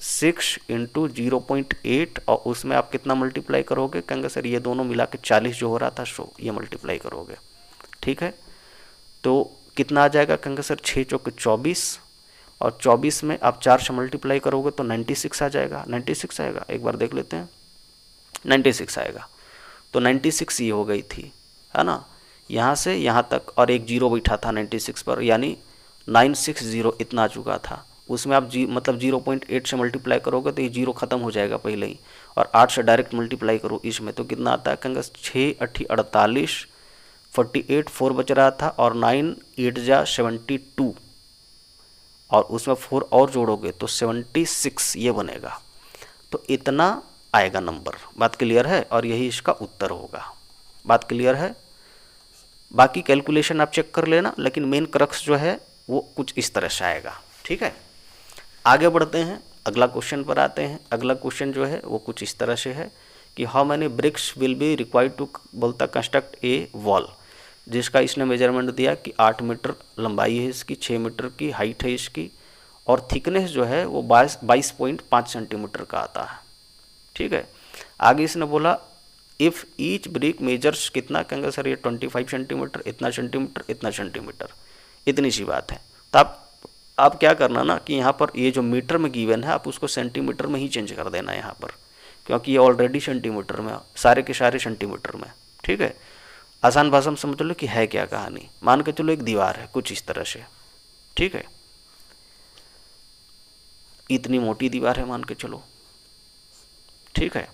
6 इंटू 0.8, और उसमें आप कितना मल्टीप्लाई करोगे, कहेंगे सर ये दोनों मिला के 40 जो हो रहा था सो ये मल्टीप्लाई करोगे, ठीक है। तो कितना आ जाएगा, कहेंगे सर 6 चौके 24, और 24 में आप 4 से मल्टीप्लाई करोगे तो 96 आ जाएगा। 96 आएगा, एक बार देख लेते हैं, 96 आएगा। तो 96 ये हो गई थी, है ना, यहाँ से यहाँ तक, और एक जीरो बैठा था 96 पर, यानी 960 इतना आ चुका था। उसमें आप मतलब 0.8 से मल्टीप्लाई करोगे तो ये जीरो ख़त्म हो जाएगा पहले ही, और 8 से डायरेक्ट मल्टीप्लाई करो इसमें तो कितना आता है, कहेंगे 6 8 48, 48 4 बच रहा था, और 9 8 जा 72, और उसमें 4 और जोड़ोगे तो 76 ये बनेगा। तो इतना आएगा नंबर। बात क्लियर है, और यही इसका उत्तर होगा। बात क्लियर है। बाकी कैलकुलेशन आप चेक कर लेना, लेकिन मेन क्रक्स जो है वो कुछ इस तरह से आएगा, ठीक है। आगे बढ़ते हैं, अगला क्वेश्चन पर आते हैं। अगला क्वेश्चन जो है वो कुछ इस तरह से है कि how many bricks will be required to बोलता कंस्ट्रक्ट ए वॉल, जिसका इसने मेजरमेंट दिया कि 8 मीटर लंबाई है इसकी, 6 मीटर की हाइट है इसकी, और थिकनेस जो है वो 22.5 सेंटीमीटर का आता है, ठीक है। आगे इसने बोला इफ़ ईच ब्रिक मेजर्स कितना, कहेंगे सर ये 25 सेंटीमीटर, इतना सेंटीमीटर, इतना सेंटीमीटर, इतनी सी बात है। तो आप क्या करना ना कि यहाँ पर ये जो मीटर में गिवन है आप उसको सेंटीमीटर में ही चेंज कर देना यहाँ पर, क्योंकि ये ऑलरेडी सेंटीमीटर में, सारे के सारे सेंटीमीटर में, ठीक है। आसान भाषा में समझ लो कि है क्या कहानी। मान के चलो एक दीवार है कुछ इस तरह से, ठीक है, इतनी मोटी दीवार है मान के चलो, ठीक है।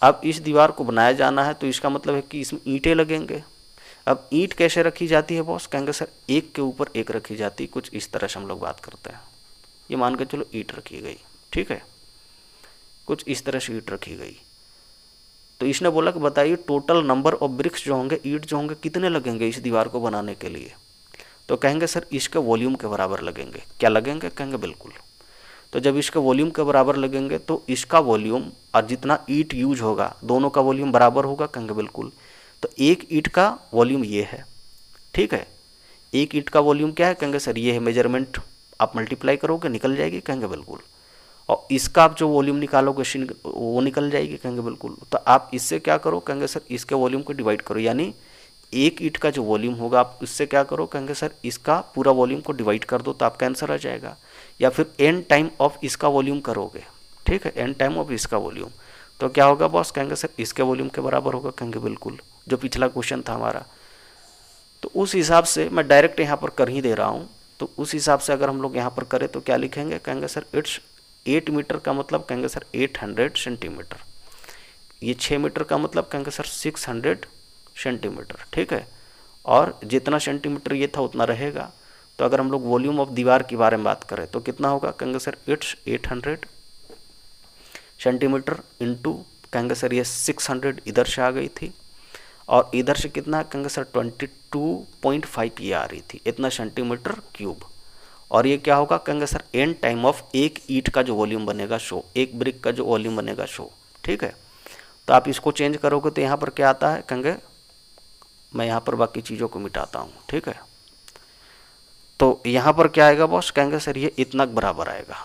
अब इस दीवार को बनाया जाना है तो इसका मतलब है कि इसमें ईंटें लगेंगे। अब ईंट कैसे रखी जाती है बॉस, कहेंगे सर एक के ऊपर एक रखी जाती, कुछ इस तरह से हम लोग बात करते हैं। ये मान के चलो ईंट रखी गई, ठीक है, कुछ इस तरह से ईंट रखी गई। तो इसने बोला कि बताइए टोटल नंबर ऑफ ब्रिक्स जो होंगे, ईंट जो होंगे, कितने लगेंगे इस दीवार को बनाने के लिए। तो कहेंगे सर इसके वॉल्यूम के बराबर लगेंगे। क्या लगेंगे, कहेंगे बिल्कुल। तो जब इसके वॉल्यूम के बराबर लगेंगे तो इसका वॉल्यूम और जितना ईंट यूज होगा दोनों का वॉल्यूम बराबर होगा, कहेंगे बिल्कुल। तो एक ईंट का वॉल्यूम ये है, ठीक है। एक ईंट का वॉल्यूम क्या है, कहेंगे सर ये है, मेजरमेंट आप मल्टीप्लाई करोगे निकल जाएगी, कहेंगे बिल्कुल। और इसका आप जो वॉल्यूम निकालोगे वो निकल जाएगी, कहेंगे बिल्कुल। तो आप इससे क्या करो, कहेंगे सर इसके वॉल्यूम को डिवाइड करो, यानी एक ईंट का जो वॉल्यूम होगा आप इससे क्या करो, कहेंगे सर इसका पूरा वॉल्यूम को डिवाइड कर दो तो आपका आंसर आ जाएगा। या फिर n टाइम ऑफ इसका वॉल्यूम करोगे, ठीक है, n टाइम ऑफ इसका वॉल्यूम, तो क्या होगा बॉस, कहेंगे सर इसके वॉल्यूम के बराबर होगा, कहेंगे बिल्कुल, जो पिछला क्वेश्चन था हमारा। तो उस हिसाब से मैं डायरेक्ट यहाँ पर कर ही दे रहा हूँ। तो उस हिसाब से अगर हम लोग यहाँ पर करें तो क्या लिखेंगे, कहेंगे सर इट्स 8 मीटर का मतलब कहेंगे सर 800 सेंटीमीटर। ये 6 मीटर का मतलब कहेंगे सर 600 सेंटीमीटर, ठीक है। और जितना सेंटीमीटर ये था उतना रहेगा। तो अगर हम लोग वॉल्यूम ऑफ दीवार के बारे में बात करें तो कितना होगा, कहेंगे सर इट्स 800 सेंटीमीटर इंटू कहेंगे सर ये 600 इधर से आ गई थी, और इधर से कितना, कहेंगे सर 22.5 ये आ रही थी, इतना सेंटीमीटर क्यूब। और ये क्या होगा, कहेंगे सर एन टाइम ऑफ एक ईंट का जो वॉल्यूम बनेगा शो, एक ब्रिक का जो वॉल्यूम बनेगा शो। ठीक है, तो आप इसको चेंज करोगे तो यहाँ पर क्या आता है, कहेंगे मैं यहाँ पर बाकी चीज़ों को मिटाता हूँ। ठीक है, तो यहाँ पर क्या आएगा बॉस, कहेंगे सर ये इतना बराबर आएगा,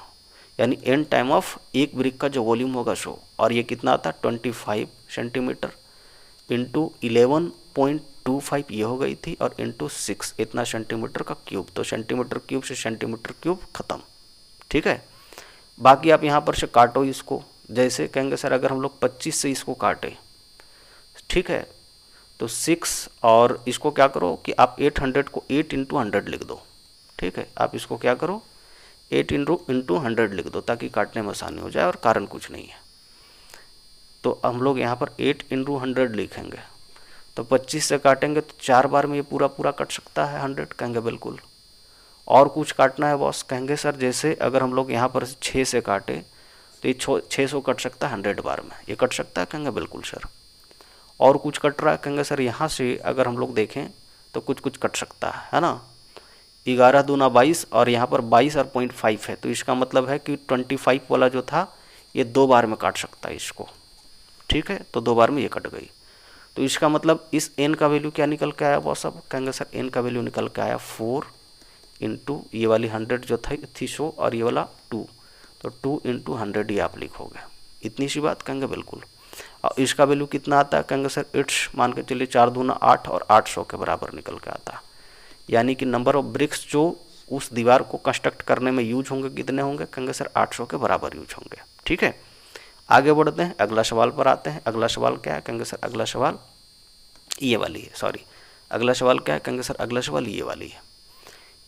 यानी एन टाइम ऑफ एक ब्रिक का जो वॉल्यूम होगा शो, और ये कितना आता है 25 सेंटीमीटर इंटू 11.25 ये हो गई थी, और इंटू 6 इतना सेंटीमीटर का क्यूब। तो सेंटीमीटर क्यूब से सेंटीमीटर क्यूब खत्म। ठीक है, बाकी आप यहाँ पर से काटो इसको, जैसे कहेंगे सर अगर हम लोग 25 से इसको काटे, ठीक है, तो 6 और इसको क्या करो कि आप 800 को 8 इंटू 100 लिख दो। ठीक है, आप इसको क्या करो 8 इंटू 100 लिख दो ताकि काटने में आसानी हो जाए, और कारण कुछ नहीं है। तो हम लोग यहाँ पर 8 इंटू 100 लिखेंगे, तो 25 से काटेंगे तो 4 बार में ये पूरा पूरा कट सकता है 100, कहेंगे बिल्कुल। और कुछ काटना है बॉस, कहेंगे सर जैसे अगर हम लोग यहाँ पर 6 से काटे तो ये 600 कट सकता है 100 बार में, ये कट सकता है, कहेंगे बिल्कुल सर। और कुछ कट रहा है, कहेंगे सर यहाँ से अगर हम लोग देखें तो कुछ कुछ कट सकता है ना। 11 दूना 22 और यहाँ पर 22 और 0.5 है, तो इसका मतलब है कि 25 वाला जो था ये 2 बार में काट सकता है इसको। ठीक है, तो 2 बार में ये कट गई। तो इसका मतलब इस n का वैल्यू क्या निकल के आया बॉस, अब कहेंगे सर n का वैल्यू निकल के आया 4 इंटू ये वाली 100 जो थी शो, और ये वाला 2, तो 2 इंटू 100 ये आप लिखोगे। इतनी सी बात, कहेंगे बिल्कुल। और इसका वैल्यू कितना आता है, कहेंगे सर इट्स मान के चलिए 4 दूना 8 और 800 के बराबर निकल के आता है। यानी कि नंबर ऑफ ब्रिक्स जो उस दीवार को कंस्ट्रक्ट करने में यूज होंगे कितने होंगे, कहेंगे सर 800 के बराबर यूज होंगे। ठीक है, आगे बढ़ते हैं, अगला सवाल पर आते हैं। अगला सवाल क्या है, कहेंगे सर अगला सवाल ये वाली है, सॉरी अगला सवाल क्या है, कहेंगे सर अगला सवाल ये वाली है।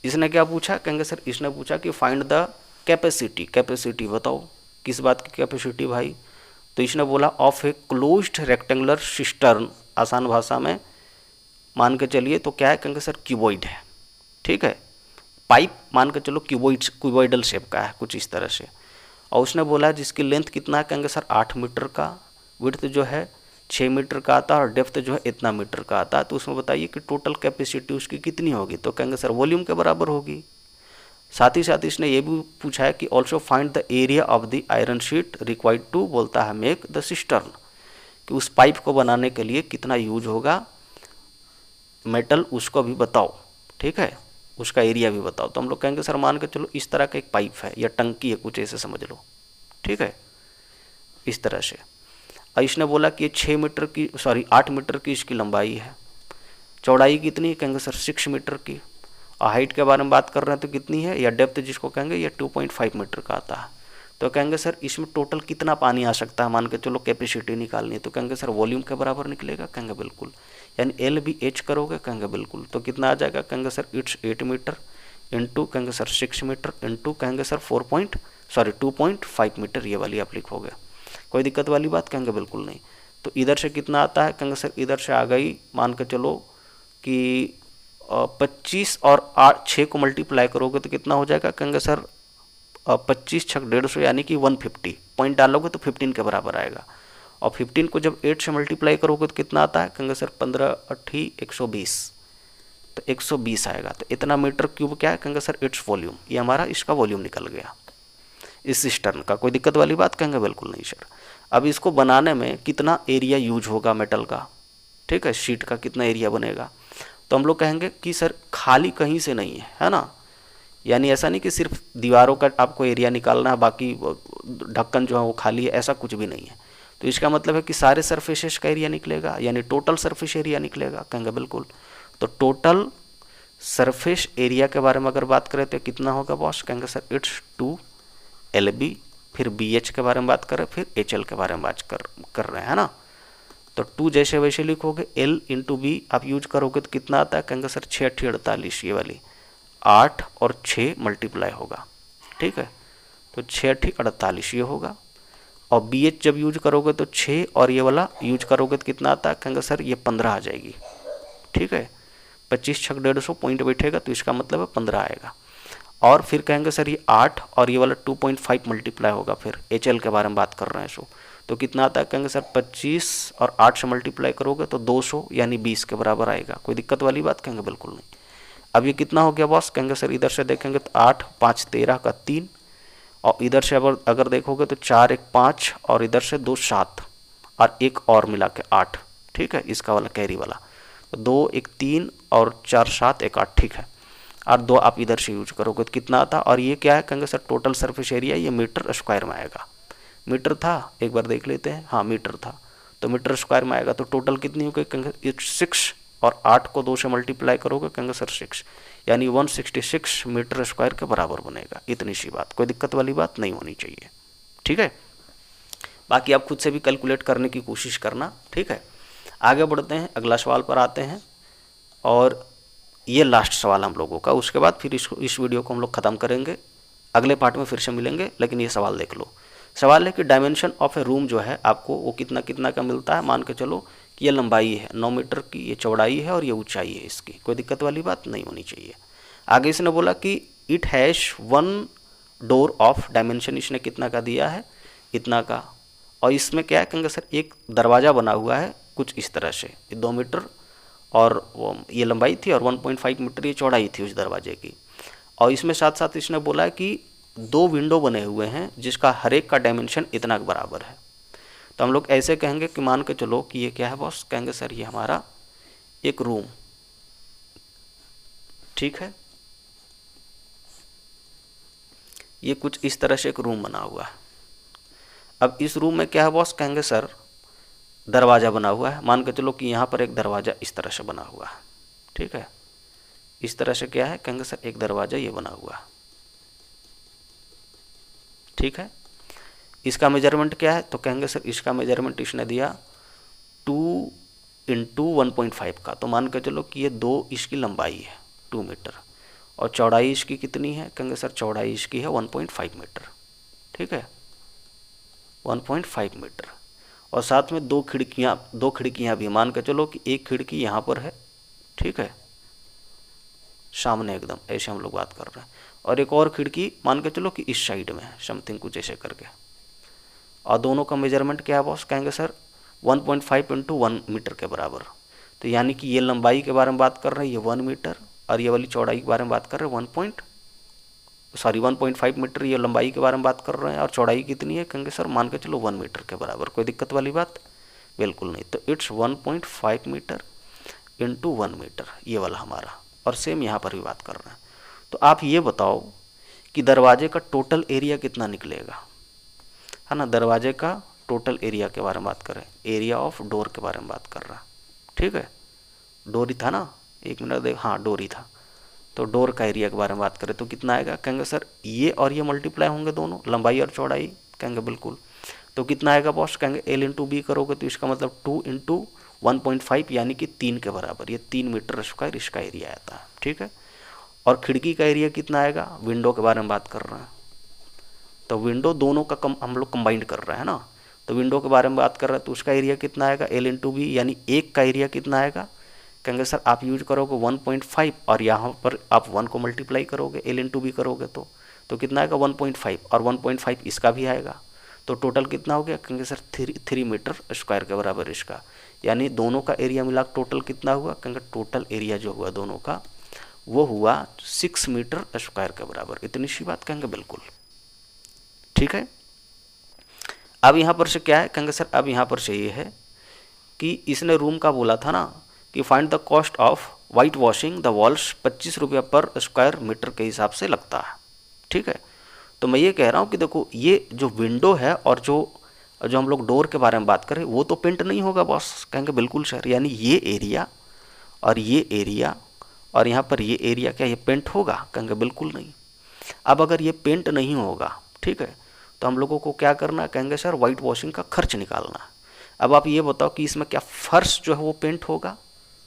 इसने क्या पूछा, कहेंगे सर इसने पूछा कि फाइंड द कैपेसिटी, कैपेसिटी बताओ किस बात की कैपेसिटी भाई। तो इसने बोला of a closed rectangular cistern, आसान भाषा में मान के चलिए तो क्या है, कहेंगे सर क्यूबॉइड है। ठीक है, पाइप मान के चलो क्यूबॉइडल शेप का है कुछ इस तरह से, और उसने बोला जिसकी लेंथ कितना है, कहेंगे सर 8 मीटर का, विड्थ जो है 6 मीटर का आता है, और डेप्थ जो है इतना मीटर का आता है। तो उसमें बताइए कि टोटल कैपेसिटी उसकी कितनी होगी, तो कहेंगे सर वॉल्यूम के बराबर होगी। साथ ही साथ इसने ये भी पूछा है कि also find the area of the iron sheet required to, बोलता है मेक द सिस्टर्न, कि उस पाइप को बनाने के लिए कितना यूज होगा मेटल, उसको भी बताओ। ठीक है, उसका एरिया भी बताओ। तो हम लोग कहेंगे सर मान के चलो इस तरह का एक पाइप है या टंकी है, कुछ ऐसे समझ लो। ठीक है, इस तरह से। और इसने बोला कि ये 8 मीटर की इसकी लंबाई है, चौड़ाई कितनी, कहेंगे सर 6 मीटर की, और हाइट के बारे में बात कर रहे हैं तो कितनी है, या डेप्थ जिसको कहेंगे ये 2.5 मीटर का आता है। तो कहेंगे सर इसमें टोटल कितना पानी आ सकता है, मान के चलो कैपेसिटी निकालनी है, तो कहेंगे सर वॉल्यूम के बराबर निकलेगा, कहेंगे बिल्कुल। यानी एल भी एच करोगे, कहेंगे बिल्कुल, तो कितना आ जाएगा, कहेंगे सर इट्स 8 मीटर इंटू कहेंगे सर 6 मीटर इंटू कहेंगे सर 2.5 मीटर, ये वाली आप लिखोगे। कोई दिक्कत वाली बात, कहेंगे बिल्कुल नहीं। तो इधर से कितना आता है, कहेंगे सर इधर से आ गई मान के चलो कि 25 और 6 को मल्टीप्लाई करोगे तो कितना हो जाएगा, कहेंगे सर 25 छक 150, यानी कि 150, पॉइंट डालोगे तो 15 के बराबर आएगा। और 15 को जब 8 से मल्टीप्लाई करोगे तो कितना आता है, कहेंगे सर 15 8 120, तो 120 आएगा। तो इतना मीटर क्यूब क्या है, कहेंगे सर इट्स वॉल्यूम, ये हमारा इसका वॉल्यूम निकल गया इस सिस्टर्न का। कोई दिक्कत वाली बात, कहेंगे बिल्कुल नहीं सर। अब इसको बनाने में कितना एरिया यूज होगा मेटल का, ठीक है, शीट का कितना एरिया बनेगा, तो हम लोग कहेंगे कि सर खाली कहीं से नहीं है ना। यानी ऐसा नहीं कि सिर्फ दीवारों का आपको एरिया निकालना है, बाकी ढक्कन जो है वो खाली है, ऐसा कुछ भी नहीं है। तो इसका मतलब है कि सारे सरफेसेस का एरिया निकलेगा, यानी टोटल सरफेस एरिया निकलेगा, कहेंगे बिल्कुल। तो टोटल सरफेस एरिया के बारे में अगर बात करें तो कितना होगा बॉस, कहेंगे सर इट्स 2 LB, फिर BH के बारे में बात करें, फिर HL के बारे में बात कर रहे हैं ना। तो 2 जैसे वैसे लिखोगे, L इंटू B आप यूज करोगे तो कितना आता है, कहेंगे सर 6 8 48, ये वाली 8 और 6 मल्टीप्लाई होगा। ठीक है, तो 6 8 48 ये होगा। और BH जब यूज करोगे तो 6 और ये वाला यूज करोगे तो कितना आता है, कहेंगे सर ये 15 आ जाएगी। ठीक है, 25 छक 150 पॉइंट बैठेगा तो इसका मतलब है 15 आएगा। और फिर कहेंगे सर ये 8 और ये वाला 2.5 मल्टीप्लाई होगा, फिर HL के बारे में बात कर रहे हैं तो कितना आता है, कहेंगे सर 25 और 8 से मल्टीप्लाई करोगे तो 200 यानी 20 के बराबर आएगा। कोई दिक्कत वाली बात, कहेंगे बिल्कुल नहीं। अब ये कितना हो गया बॉस, कहेंगे सर इधर से देखेंगे तो 8 5 13 का 3, और इधर से अगर देखोगे तो 4 1 5 और इधर से 2 7 और एक और मिला के 8, ठीक है, इसका वाला कैरी वाला, तो 2 1 3 और 4 7 1 8, ठीक है, और 2 आप इधर से यूज करोगे तो कितना आता, और ये क्या है, कहेंगे सर टोटल सरफेस एरिया, ये मीटर स्क्वायर में आएगा। मीटर था, एक बार देख लेते हैं, हाँ मीटर था, तो मीटर स्क्वायर में आएगा, तो टोटल कितनी हो गई, कहेंगे 6, और 8 को 2 से मल्टीप्लाई करोगे कहेंगे सर 6, यानी 166 मीटर स्क्वायर के बराबर बनेगा। इतनी सी बात, कोई दिक्कत वाली बात नहीं होनी चाहिए, ठीक है। बाकी आप खुद से भी कैलकुलेट करने की कोशिश करना, ठीक है। आगे बढ़ते हैं, अगला सवाल पर आते हैं, और ये लास्ट सवाल हम लोगों का, उसके बाद फिर इस वीडियो को हम लोग ख़त्म करेंगे, अगले पार्ट में फिर से मिलेंगे, लेकिन ये सवाल देख लो। सवाल है कि डायमेंशन ऑफ ए रूम जो है आपको वो कितना कितना का मिलता है। मान के चलो कि ये लंबाई है 9 मीटर की, ये चौड़ाई है और ये ऊंचाई है इसकी, कोई दिक्कत वाली बात नहीं होनी चाहिए। आगे इसने बोला कि it has 1 door of, dimension इसने कितना का दिया है, इतना का, और इसमें क्या है, कहेंगे सर एक दरवाज़ा बना हुआ है कुछ इस तरह से, 2 मीटर और ये लंबाई थी और 1.5 मीटर ये चौड़ाई थी उस दरवाजे की, और इसमें साथ साथ इसने बोला है कि 2 विंडो बने हुए हैं जिसका हर एक का डायमेंशन इतना बराबर है। तो हम लोग ऐसे कहेंगे कि मान के चलो कि ये क्या है बॉस, कहेंगे सर ये हमारा एक रूम, ठीक है, ये कुछ इस तरह से एक रूम बना हुआ है। अब इस रूम में क्या है बॉस, कहेंगे सर दरवाज़ा बना हुआ है, मान के चलो कि यहाँ पर एक दरवाज़ा इस तरह से बना हुआ है, ठीक है, इस तरह से क्या है, कहेंगे सर एक दरवाज़ा ये बना हुआ है, ठीक है। इसका मेजरमेंट क्या है, तो कहेंगे सर इसका मेजरमेंट इसने दिया 2 × 1.5 का, तो मान के चलो कि ये 2 इसकी लंबाई है 2 मीटर, और चौड़ाई इसकी कितनी है, कहेंगे सर चौड़ाई इसकी है 1.5 मीटर, ठीक है, 1.5 मीटर, और साथ में 2 खिड़कियाँ भी, मान के चलो कि एक खिड़की यहाँ पर है, ठीक है, सामने एकदम ऐसे हम लोग बात कर रहे हैं, और एक और खिड़की मान के चलो कि इस साइड में है, समथिंग कुछ ऐसे करके, और दोनों का मेजरमेंट क्या है बॉस, कहेंगे सर 1.5 × 1 मीटर के बराबर। तो यानी कि ये लंबाई के बारे में बात कर रहे हैं, ये 1 मीटर, और ये वाली चौड़ाई के बारे में बात कर रहे हैं 1.5 मीटर, ये लंबाई के बारे में बात कर रहे हैं, और चौड़ाई कितनी है, कहेंगे सर मान के चलो 1 मीटर के बराबर। कोई दिक्कत वाली बात बिल्कुल नहीं। तो इट्स 1.5 मीटर × 1 मीटर, ये वाला हमारा, और सेम यहाँ पर भी बात कर रहे हैं। तो आप ये बताओ कि दरवाजे का टोटल एरिया कितना निकलेगा, है ना, दरवाजे का टोटल एरिया के बारे में बात करें, एरिया ऑफ डोर के बारे में बात कर रहा है, ठीक है, डोर ही था ना, एक मिनट देख, हाँ डोर ही था, तो डोर का एरिया के बारे में बात करें तो कितना आएगा, कहेंगे सर ये और ये मल्टीप्लाई होंगे दोनों, लंबाई और चौड़ाई, कहेंगे बिल्कुल, तो कितना आएगा बॉस, कहेंगे L × B करोगे तो इसका मतलब 2 × 1.5 यानी कि 3 के बराबर, ये 3 मीटर स्क्वायर इसका एरिया आता है, ठीक है। और खिड़की का एरिया कितना आएगा, विंडो के बारे में बात कर रहे हैं, तो विंडो दोनों का हम लोग कंबाइंड कर रहे हैं ना, तो विंडो के बारे में बात कर रहे हैं तो उसका एरिया कितना आएगा, L × B, यानी एक का एरिया कितना आएगा, कहेंगे सर आप यूज करोगे 1.5 और यहाँ पर आप 1 को मल्टीप्लाई करोगे, L × B करोगे तो कितना आएगा 1.5, और 1.5 इसका भी आएगा, तो टोटल कितना हो गया, कहेंगे सर 3 मीटर स्क्वायर के बराबर इसका, यानी दोनों का एरिया मिला टोटल कितना हुआ, कहेंगे टोटल एरिया जो हुआ दोनों का वो हुआ 6 मीटर स्क्वायर के बराबर। इतनी सी बात, कहेंगे बिल्कुल, ठीक है। अब यहाँ पर से क्या है, कहेंगे सर अब यहाँ पर से ये है कि इसने रूम का बोला था ना कि find the cost of white washing the walls, 25 रुपया पर स्क्वायर मीटर के हिसाब से लगता है, ठीक है। तो मैं ये कह रहा हूँ कि देखो ये जो विंडो है और जो हम लोग डोर के बारे में बात करें वो तो पेंट नहीं होगा बॉस, कहेंगे बिल्कुल सर, यानी ये एरिया और ये एरिया और यहाँ पर ये एरिया क्या ये पेंट होगा, कहेंगे बिल्कुल नहीं। अब अगर ये पेंट नहीं होगा, ठीक है, तो हम लोगों को क्या करना है, कहेंगे सर वाइट वॉशिंग का खर्च निकालना है। अब आप ये बताओ कि इसमें क्या फर्श जो है वो पेंट होगा,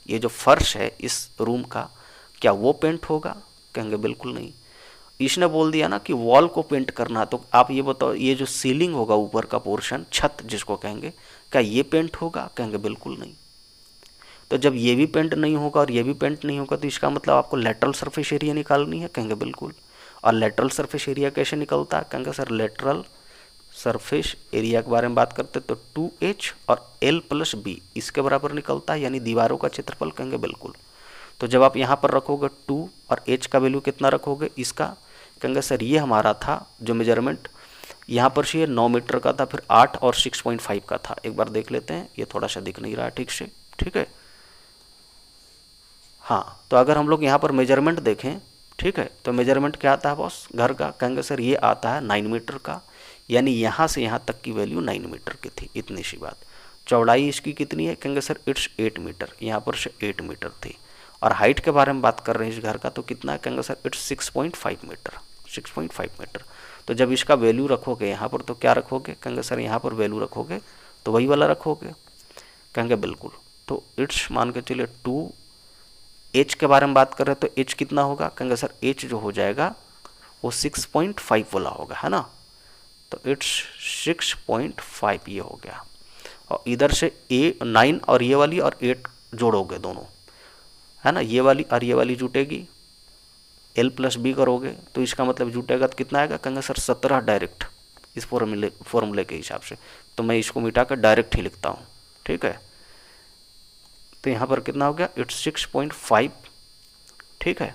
ये जो फर्श है इस रूम का क्या वो पेंट होगा, कहेंगे बिल्कुल नहीं। इसने बोल दिया ना कि वॉल को पेंट करना, तो आप ये बताओ ये जो सीलिंग होगा ऊपर का पोर्शन, छत जिसको कहेंगे, क्या ये पेंट होगा, कहेंगे बिल्कुल नहीं। तो जब ये भी पेंट नहीं होगा और ये भी पेंट नहीं होगा तो इसका मतलब आपको लेटरल सरफेस एरिया निकालनी है, कहेंगे बिल्कुल। और लेटरल सरफेस एरिया कैसे निकलता है, कहेंगे सर लेटरल सरफेस एरिया के बारे में बात करते तो 2H और L + B इसके बराबर निकलता है, यानी दीवारों का क्षेत्रफल, कहेंगे बिल्कुल। तो जब आप यहाँ पर रखोगे 2 और h का वैल्यू कितना रखोगे इसका, कहेंगे सर ये हमारा था जो मेजरमेंट यहाँ पर से 9 मीटर का था, फिर 8 और 6.5 का था। एक बार देख लेते हैं, ये थोड़ा सा दिख नहीं रहा ठीक से, ठीक है। हाँ, तो अगर हम लोग यहाँ पर मेजरमेंट देखें, ठीक है, तो मेजरमेंट क्या आता है बॉस घर का, कहेंगे सर ये आता है 9 मीटर का, यानी यहाँ से यहाँ तक की वैल्यू 9 मीटर की थी, इतनी सी बात। चौड़ाई इसकी कितनी है, कहेंगे सर इट्स 8 मीटर, यहाँ पर से 8 मीटर थी। और हाइट के बारे में बात कर रहे हैं इस घर का, तो कितना है, कहेंगे सर इट्स 6.5 मीटर, 6.5 मीटर। तो जब इसका वैल्यू रखोगे यहाँ पर तो क्या रखोगे, कहेंगे सर यहाँ पर वैल्यू रखोगे तो वही वाला रखोगे, कहेंगे बिल्कुल। तो इट्स मान के चलिए 2, एच के बारे में बात कर रहे हैं तो एच कितना होगा, कहेंगे सर एच जो हो जाएगा वो 6.5 वाला होगा, है ना। तो इट्स 6.5 ये हो गया। और इधर से 9 और ये वाली और 8 जोड़ोगे दोनों, है ना, ये वाली और ये वाली जुटेगी, l+b करोगे तो इसका मतलब जुटेगा तो कितना आएगा, कहेंगे सर 17 डायरेक्ट, इस फॉर्मूले के हिसाब से। तो मैं इसको मिटा कर डायरेक्ट ही लिखता हूँ, ठीक है। तो यहाँ पर कितना हो गया, इट्स 6.5, ठीक है।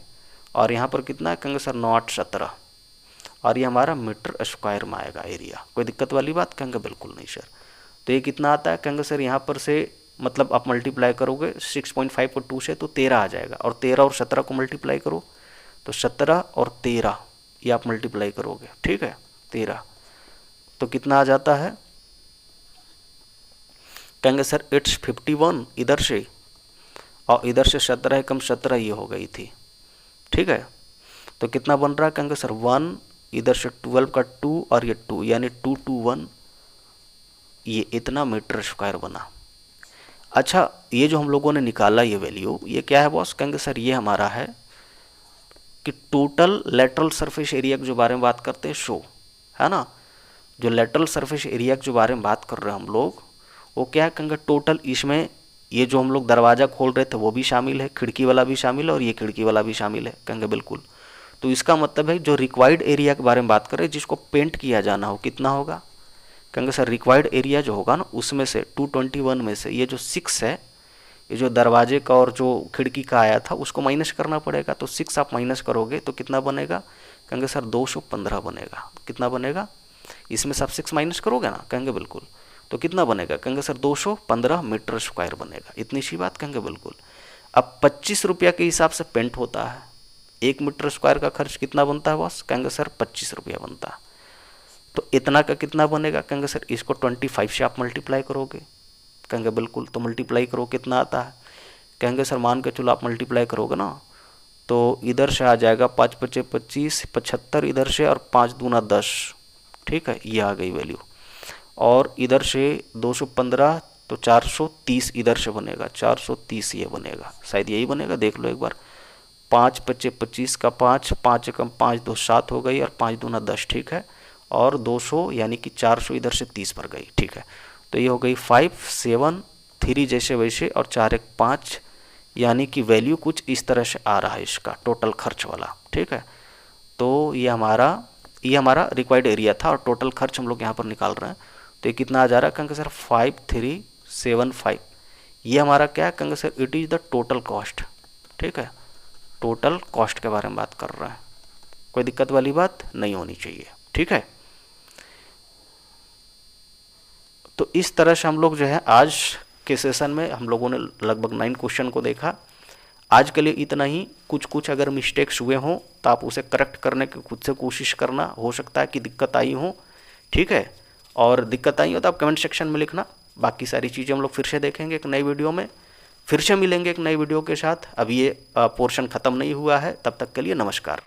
और यहाँ पर कितना है, कहेंगे सर 9 8 17, और ये हमारा मीटर स्क्वायर में आएगा एरिया। कोई दिक्कत वाली बात, कहेंगे बिल्कुल नहीं सर। तो ये कितना आता है, कहेंगे सर यहाँ पर से मतलब आप मल्टीप्लाई करोगे 6.5 को 2 से तो 13 आ जाएगा, और 13 और 17 को मल्टीप्लाई करो तो 17 और 13 ये आप मल्टीप्लाई करोगे, ठीक है, 13 तो कितना आ जाता है, कहेंगे सर इट्स 51 इधर से, और इधर से 17 कम 17 ये हो गई थी, ठीक है। तो कितना बन रहा है, कहेंगे सर 1, इधर से 12 का 2 और ये 2, यानी 2 2 1, ये इतना मीटर स्क्वायर बना। अच्छा, ये जो हम लोगों ने निकाला ये वैल्यू, ये क्या है बॉस, कहेंगे सर ये हमारा है कि टोटल लेटरल सरफेस एरिया के जो बारे में बात करते हैं शो, है ना। जो लेटरल सरफेस एरिया के जो बारे में बात कर रहे हैं हम लोग, वो क्या है, कहेंगे टोटल इसमें ये जो हम लोग दरवाज़ा खोल रहे थे वो भी शामिल है, खिड़की वाला भी शामिल है और ये खिड़की वाला भी शामिल है, कहेंगे बिल्कुल। तो इसका मतलब है जो रिक्वायर्ड एरिया के बारे में बात करें जिसको पेंट किया जाना हो, कितना होगा, कहेंगे सर रिक्वायर्ड एरिया जो होगा ना उसमें से 221 में से ये जो 6 है, ये जो दरवाजे का और जो खिड़की का आया था उसको माइनस करना पड़ेगा। तो 6 आप माइनस करोगे तो कितना बनेगा, कहेंगे सर 215 बनेगा। कितना बनेगा, इसमें से आप 6 माइनस करोगे ना, कहेंगे बिल्कुल। तो कितना बनेगा, कहेंगे सर 215 मीटर स्क्वायर बनेगा, इतनी सी बात, कहेंगे बिल्कुल। अब 25 रुपया के हिसाब से पेंट होता है, 1 मीटर स्क्वायर का खर्च कितना बनता है बॉस, कहेंगे सर 25 रुपया बनता है। तो इतना का कितना बनेगा, कहेंगे सर इसको 25 से आप मल्टीप्लाई करोगे, कहेंगे बिल्कुल। तो मल्टीप्लाई करो कितना आता है, कहेंगे सर मान के चलो आप मल्टीप्लाई करोगे ना तो इधर से आ जाएगा 5 5 25 75 इधर से, और 5 दूना 10, ठीक है, ये आ गई वैल्यू। और इधर से 215 तो 430 इधर से बनेगा, 430 ये बनेगा, शायद यही बनेगा, देख लो एक बार। 5 5 25 का 5, 5 कम 5 2 7 हो गई, और 5 दूना 10, ठीक है। और 200 यानी कि 400 इधर से 30 पर गई, ठीक है। तो ये हो गई 5 7 3 जैसे वैसे, और 4 1 5, यानी कि वैल्यू कुछ इस तरह से आ रहा है इसका टोटल खर्च वाला, ठीक है। तो ये हमारा रिक्वायर्ड एरिया था और टोटल खर्च हम लोग यहाँ पर निकाल रहे हैं। तो ये कितना आ जा रहा है, कहेंगे सर 5375, ये हमारा क्या है, कहेंगे sir it is the total cost, ठीक है। टोटल कॉस्ट के बारे में बात कर रहे हैं, कोई दिक्कत वाली बात नहीं होनी चाहिए, ठीक है। तो इस तरह से हम लोग जो है आज के सेशन में हम लोगों ने लगभग 9 क्वेश्चन को देखा। आज के लिए इतना ही। कुछ अगर मिस्टेक्स हुए हों तो आप उसे करेक्ट करने की खुद से कोशिश करना, हो सकता है कि दिक्कत आई हो, ठीक है। और दिक्कत आई हो तो आप कमेंट सेक्शन में लिखना। बाकी सारी चीज़ें हम लोग फिर से देखेंगे एक नई वीडियो में, फिर से मिलेंगे एक नई वीडियो के साथ। अब ये पोर्शन ख़त्म नहीं हुआ है, तब तक के लिए नमस्कार।